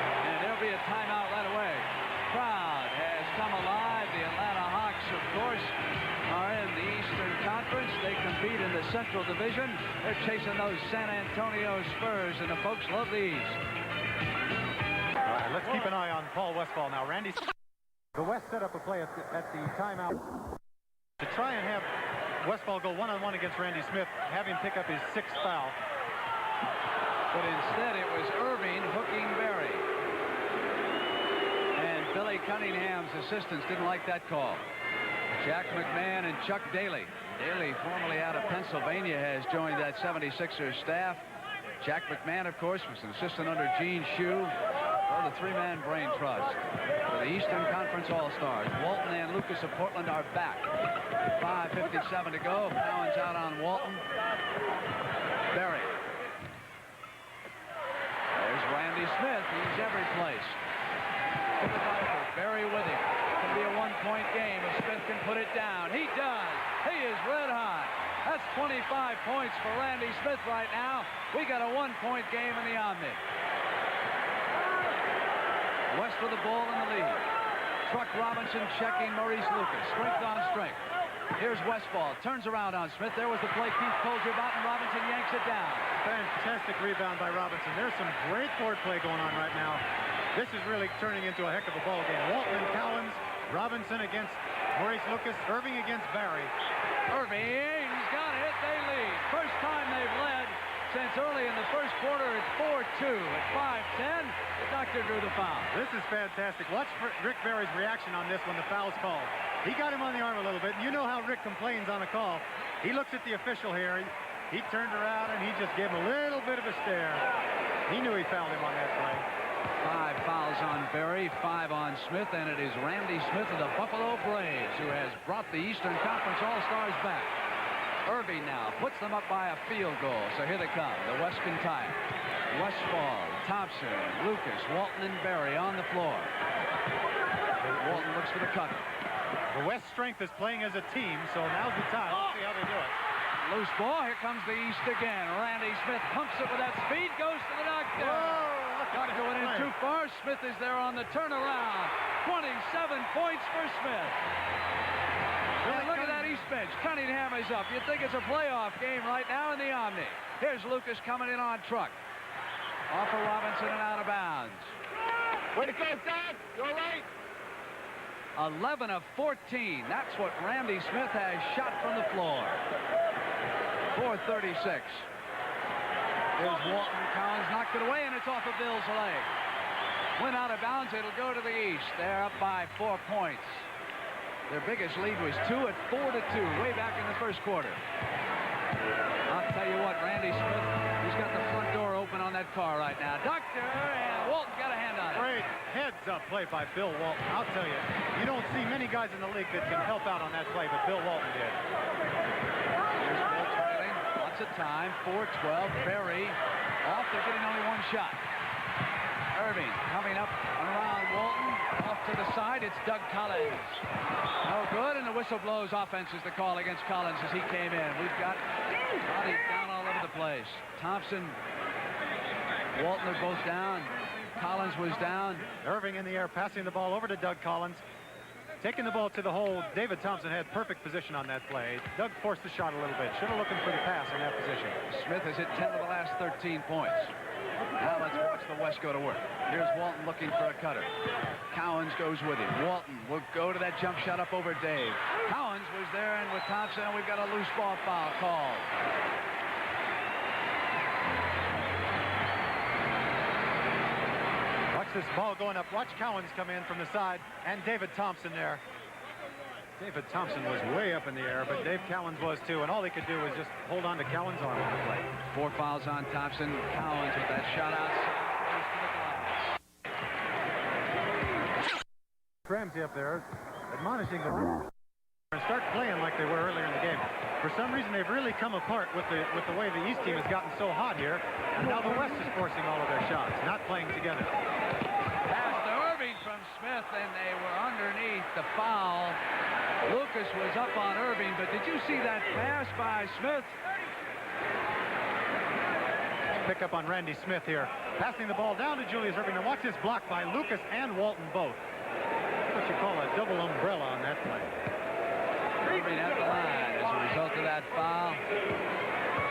And there'll be a timeout right away. Crowd has come alive. The Atlanta Hawks, of course, are in the Eastern Conference. They compete in the Central Division. They're chasing those San Antonio Spurs, and the folks love the East. All right, let's keep an eye on Paul Westphal now. Randy, the West set up a play at the timeout to try and have Westphal go one-on-one against Randy Smith, have him pick up his 6th foul. But instead, it was Irving hooking Barry. And Billy Cunningham's assistants didn't like that call. Jack McMahon and Chuck Daly. Daly, formerly out of Pennsylvania, has joined that 76ers staff. Jack McMahon, of course, was an assistant under Gene Shue. Oh, the 3-man brain trust for the Eastern Conference All-Stars. Walton and Lucas of Portland are back. 5:57 to go. Cowens out on Walton. Barry. There's Randy Smith. He's every place. Barry with him. It can be a 1-point game if Smith can put it down. He does. He is red hot. That's 25 points for Randy Smith right now. We got a 1-point game in the Omni. West with the ball in the lead. Truck Robinson checking Maurice Lucas. Strength on strength. Here's Westphal. Turns around on Smith. There was the play Keith told you about, and Robinson yanks it down. Fantastic rebound by Robinson. There's some great court play going on right now. This is really turning into a heck of a ball game. Walton and Cowens, Robinson against Maurice Lucas, Irving against Barry. Irving's got it. They lead. First time they've led since early in the first quarter. It's 4-2 at 5:10. The doctor drew the foul. This is fantastic. Watch Rick Barry's reaction on this when the foul's called. He got him on the arm a little bit. You know how Rick complains on a call. He looks at the official here. He turned around and he just gave him a little bit of a stare. He knew he fouled him on that play. 5 fouls on Barry, 5 on Smith, and it is Randy Smith of the Buffalo Braves who has brought the Eastern Conference All-Stars back. Irving now puts them up by a field goal, so here they come. The West can tie it. Westphal Thompson, Lucas, Walton, and Berry on the floor. Walton looks for the cutter. The West strength is playing as a team, so now's the time. Let's see how they do it. Loose ball. Here comes the East again. Randy Smith pumps it with that speed. Goes to the knockdown. Doctor went in too far. Smith is there on the turnaround. 27 points for Smith. And look at that East bench. Cunningham is up. You'd think it's a playoff game right now in the Omni. Here's Lucas coming in on truck. Off of Robinson and out of bounds. Way to go, Doc. You're right. 11 of 14. That's what Randy Smith has shot from the floor. 436. There's Walton. Collins knocked it away, and it's off of Bill's leg. Went out of bounds. It'll go to the East. They're up by 4 points. Their biggest lead was 2 at 4-2, way back in the first quarter. I'll tell you what, Randy Smith, he's got the front door open on that car right now. Doctor, and Walton got a hand on it. Great heads-up play by Bill Walton. I'll tell you, you don't see many guys in the league that can help out on that play, but Bill Walton did. Here's Bill trailing. Lots of time. 4-12. Berry off. They're getting only one shot. Irving coming up around Walton. Off to the side. It's Doug Collins. No good, and the whistle blows. Offense is the call against Collins as he came in. We've got bodies down all over the place. Thompson, Walton are both down. Collins was down. Irving in the air, passing the ball over to Doug Collins. Taking the ball to the hole. David Thompson had perfect position on that play. Doug forced the shot a little bit. Should have looking for the pass in that position. Smith has hit 10 of the last 13 points. Now let's watch the West go to work. Here's Walton looking for a cutter. Cowens goes with him. Walton will go to that jump shot up over Dave. Cowens was there and with Thompson, and we've got a loose ball foul called. Watch this ball going up. Watch Cowens come in from the side, and David Thompson there. David Thompson was way up in the air, but Dave Cowens was too, and all he could do was just hold on to Cowens' arm on the play. 4 fouls on Thompson. Cowens with that shot outside. Ramsey up there admonishing the and start playing like they were earlier in the game. For some reason, they've really come apart with the way the East team has gotten so hot here, and now the West is forcing all of their shots, not playing together. Pass to Irving from Smith, and they were underneath the foul. Lucas was up on Irving, but did you see that pass by Smith? Pick up on Randy Smith here. Passing the ball down to Julius Irving. Now watch this block by Lucas and Walton both. That's what you call a double umbrella on that play. Irving at the line as a result of that foul.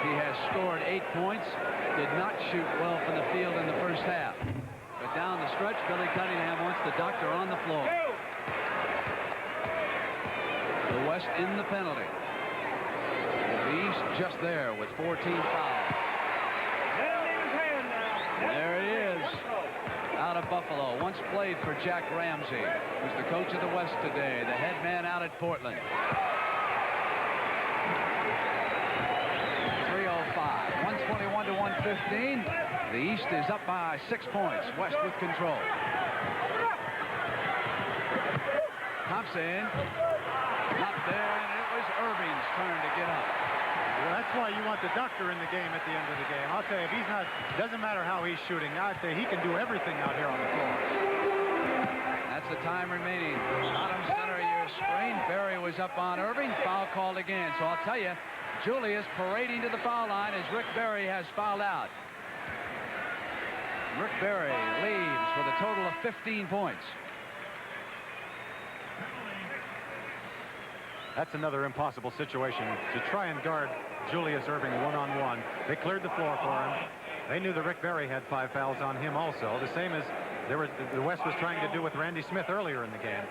He has scored 8 points. Did not shoot well from the field in the first half. But down the stretch, Billy Cunningham wants the doctor on the floor. The West in the penalty. The East just there with 14 fouls. There he is, out of Buffalo. Once played for Jack Ramsey, who's the coach of the West today, the head man out at Portland. 3:05, 121 to 115. The East is up by 6 points. West with control. Thompson, not there, and it was Irving's turn to get up. Well, that's why you want the doctor in the game at the end of the game. I'll tell you, if he's not, doesn't matter how he's shooting, I'd say he can do everything out here on the floor. That's the time remaining. Bottom center of your screen. Berry was up on Irving. Foul called again. So I'll tell you, Julius parading to the foul line as Rick Berry has fouled out. Rick Berry leaves with a total of 15 points. That's another impossible situation to try and guard Julius Irving one-on-one. They cleared the floor for him. They knew that Rick Berry had 5 fouls on him also, the same as the West was trying to do with Randy Smith earlier in the game.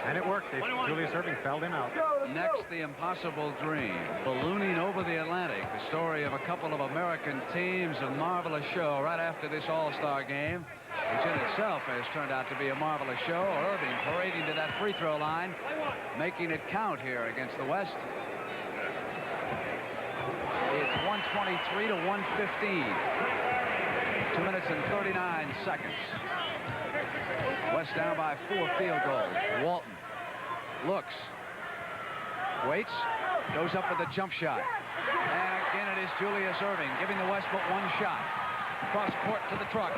And it worked. Julius Irving fouled him out. Next, the impossible dream. Ballooning over the Atlantic. The story of a couple of American teams. A marvelous show right after this All-Star game, which in itself has turned out to be a marvelous show. Irving parading to that free throw line, making it count here against the West. It's 123 to 115. 2 minutes and 39 seconds. West down by 4 field goals. Walton looks, waits, goes up with a jump shot. And again it is Julius Irving giving the West but one shot. Cross court to the truck.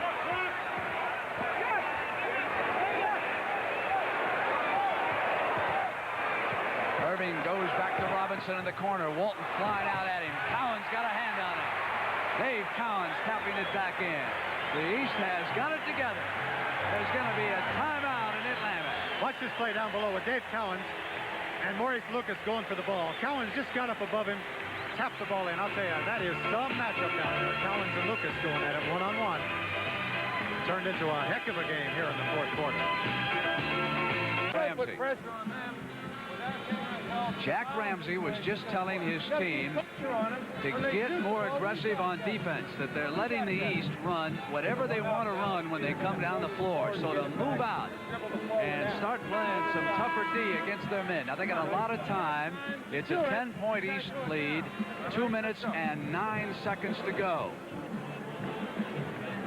Irving goes back to Robinson in the corner. Walton flying out at him. Cowens got a hand on it. Dave Cowens tapping it back in. The East has got it together. There's going to be a timeout in Atlanta. Watch this play down below with Dave Cowens and Maurice Lucas going for the ball. Cowens just got up above him, tapped the ball in. I'll tell you, that is some matchup down there. Cowens and Lucas going at it one-on-one. Turned into a heck of a game here in the fourth quarter. Ramsey. Jack Ramsey was just telling his team to get more aggressive on defense, that they're letting the East run whatever they want to run when they come down the floor. So to move out and start playing some tougher D against their men. Now they got a lot of time. It's a 10-point East lead, 2 minutes and 9 seconds to go.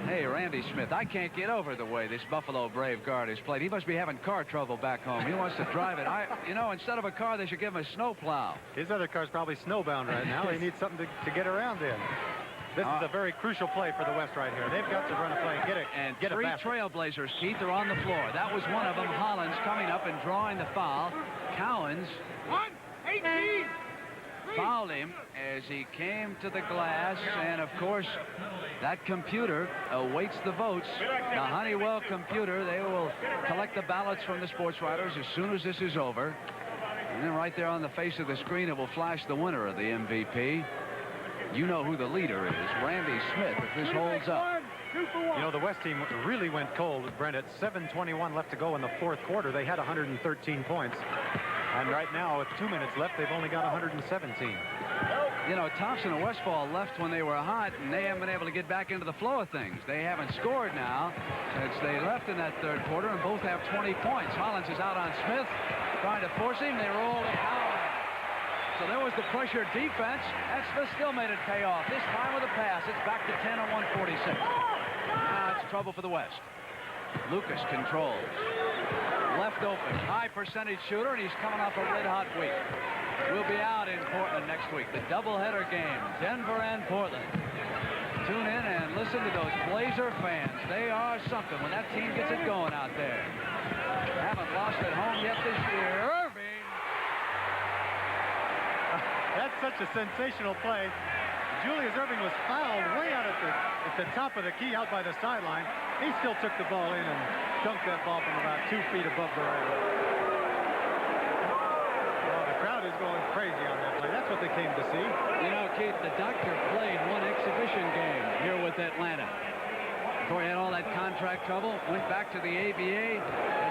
Hey, Randy Smith, I can't get over the way this Buffalo Brave guard is played. He must be having car trouble back home. He wants to drive it. You know, instead of a car, they should give him a snowplow. His other car's probably snowbound right now. He needs something to get around in. This is a very crucial play for the West right here. They've got to run a play and get it. And get three a basket. Trailblazers, Keith, are on the floor. That was one of them. Hollins coming up and drawing the foul. Cowens 1-18. fouled him as he came to the glass, and of course that computer awaits the votes. The Honeywell computer, they will collect the ballots from the sports writers as soon as this is over, and then right there on the face of the screen it will flash the winner of the MVP. You know who the leader is, Randy Smith, if this holds up. You know, the West team really went cold, Brent. At 7:21 left to go in the fourth quarter, they had 113 points. And right now, with 2 minutes left, they've only got 117. You know, Thompson and Westfall left when they were hot, and they haven't been able to get back into the flow of things. They haven't scored now since they left in that third quarter, and both have 20 points. Hollins is out on Smith, trying to force him. They roll it out. So there was the pressure defense, and Smith still made it pay off. This time with a pass, it's back to 10 on 146. Now it's trouble for the West. Lucas controls. Left open, high percentage shooter, and he's coming off a red-hot week. We'll be out in Portland next week. The doubleheader game, Denver and Portland. Tune in and listen to those Blazer fans. They are something when that team gets it going out there. Haven't lost at home yet this year. Irving. That's such a sensational play. Julius Irving was fouled way out at the top of the key out by the sideline. He still took the ball in and dunked that ball from about 2 feet above the rim. Well, the crowd is going crazy on that play. That's what they came to see. You know, Keith, the doctor played one exhibition game here with Atlanta. Before he had all that contract trouble, went back to the ABA.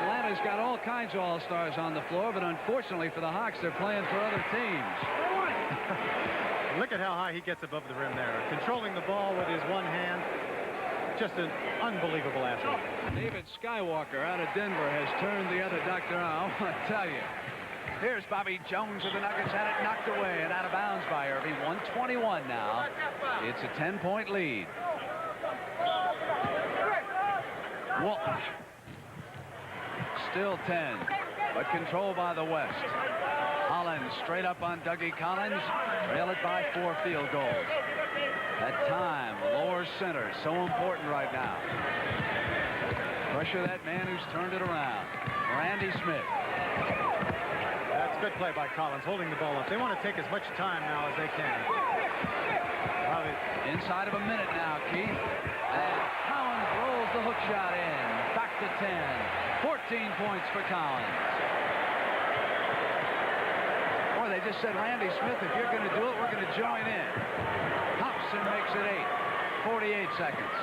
Atlanta's got all kinds of all-stars on the floor, but unfortunately for the Hawks, they're playing for other teams. Look at how high he gets above the rim there. Controlling the ball with his one hand. Just an unbelievable athlete. David Skywalker out of Denver has turned the other doctor on. I want to tell you. Here's Bobby Jones of the Nuggets. Had it knocked away and out of bounds by Irving. 121 now. It's a 10-point lead. Walton. Still 10, but controlled by the West. Hollins straight up on Dougie Collins. Trail it by 4 field goals. That time, lower center, so important right now. Pressure that man who's turned it around. Randy Smith. That's good play by Collins, holding the ball up. They want to take as much time now as they can. Inside of a minute now, Keith. And Collins rolls the hook shot in. Back to 10. 14 points for Collins. Boy, they just said, Randy Smith, if you're going to do it, we're going to join in. Thompson makes it 8. 48 seconds.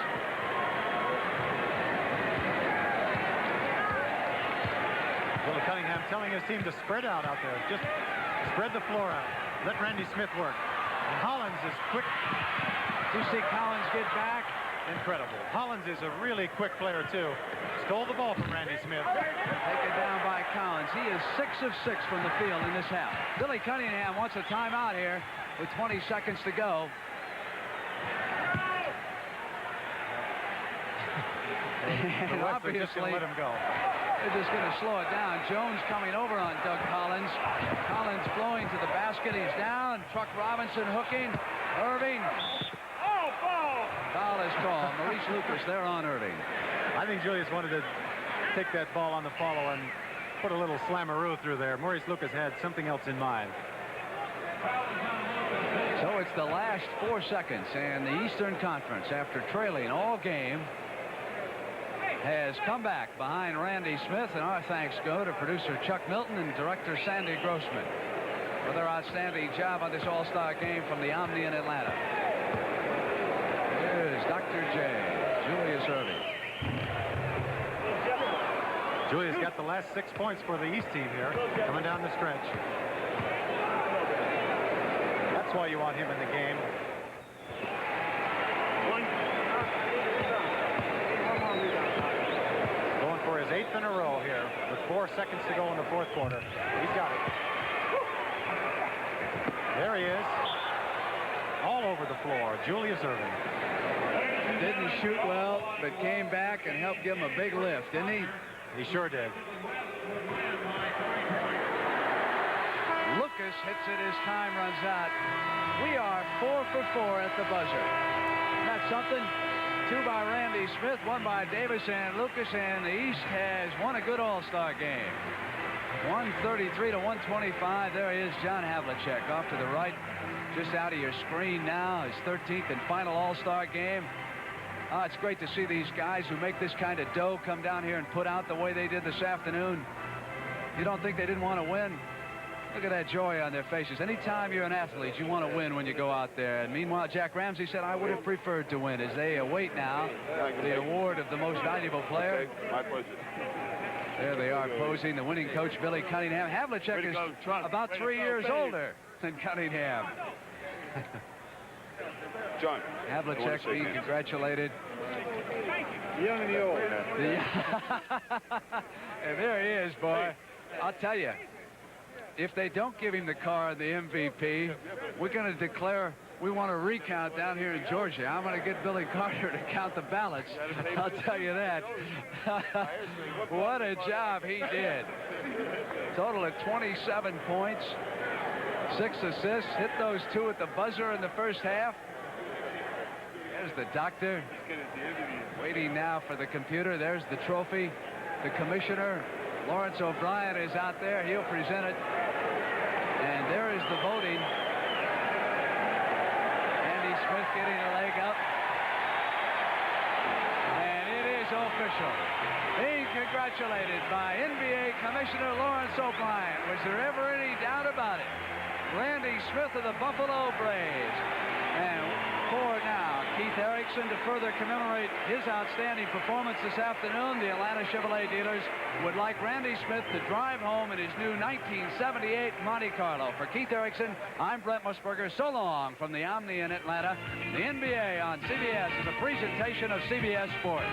Will Cunningham telling his team to spread out there. Just spread the floor out. Let Randy Smith work. And Hollins is quick. You see Collins get back. Incredible. Hollins is a really quick player, too. Stole the ball from Randy Smith. Taken down by Collins. He is 6 of 6 from the field in this half. Billy Cunningham wants a timeout here with 20 seconds to go. And obviously, let him go. They're just going to slow it down. Jones coming over on Doug Collins. Collins flowing to the basket. He's down. Truck Robinson hooking. Irving. Foul is called. Maurice Lucas there on Irving. I think Julius wanted to take that ball on the follow and put a little slammeroo through there. Maurice Lucas had something else in mind. So it's the last 4 seconds, and the Eastern Conference, after trailing all game, has come back behind Randy Smith, and our thanks go to producer Chuck Milton and director Sandy Grossman for their outstanding job on this all-star game from the Omni in Atlanta. Here's Dr. J, Julius Irving. Julius got the last 6 points for the East team here, coming down the stretch. That's why you want him in the game. Going for his 8th in a row here with 4 seconds to go in the 4th quarter. He's got it. There he is. All over the floor, Julius Irving. Didn't shoot well, but came back and helped give him a big lift, didn't he? He sure did. Lucas hits it as time runs out. We are 4 for 4 at the buzzer. That's something. 2 by Randy Smith, 1 by Davis and Lucas, and the East has won a good all-star game. 133 to 125. There he is, John Havlicek off to the right, just out of your screen now. His 13th and final all-star game. It's great to see these guys who make this kind of dough come down here and put out the way they did this afternoon. You don't think they didn't want to win? Look at that joy on their faces. Anytime you're an athlete, you want to win when you go out there. And meanwhile, Jack Ramsey said, I would have preferred to win, as they await now the award of the most valuable player. Okay, my pleasure. There they are posing. The winning coach, Billy Cunningham. Havlicek is about 3 years older than Cunningham. John. Havlicek being congratulated. The young and the old. And there he is, boy. I'll tell you, if they don't give him the car, the MVP, we're going to declare we want to recount down here in Georgia. I'm going to get Billy Carter to count the ballots. I'll tell you that. What a job he did. Total of 27 points, 6 assists, hit those 2 at the buzzer in the first half. There's the doctor waiting now for the computer. There's the trophy. The commissioner, Lawrence O'Brien, is out there. He'll present it. And there is the voting. Andy Smith getting a leg up. And it is official. Being congratulated by NBA Commissioner Lawrence O'Brien. Was there ever any doubt about it? Randy Smith of the Buffalo Braves. And for now, Keith Erickson, to further commemorate his outstanding performance this afternoon, the Atlanta Chevrolet dealers would like Randy Smith to drive home in his new 1978 Monte Carlo. For Keith Erickson, I'm Brent Musburger. So long from the Omni in Atlanta. The NBA on CBS is a presentation of CBS Sports.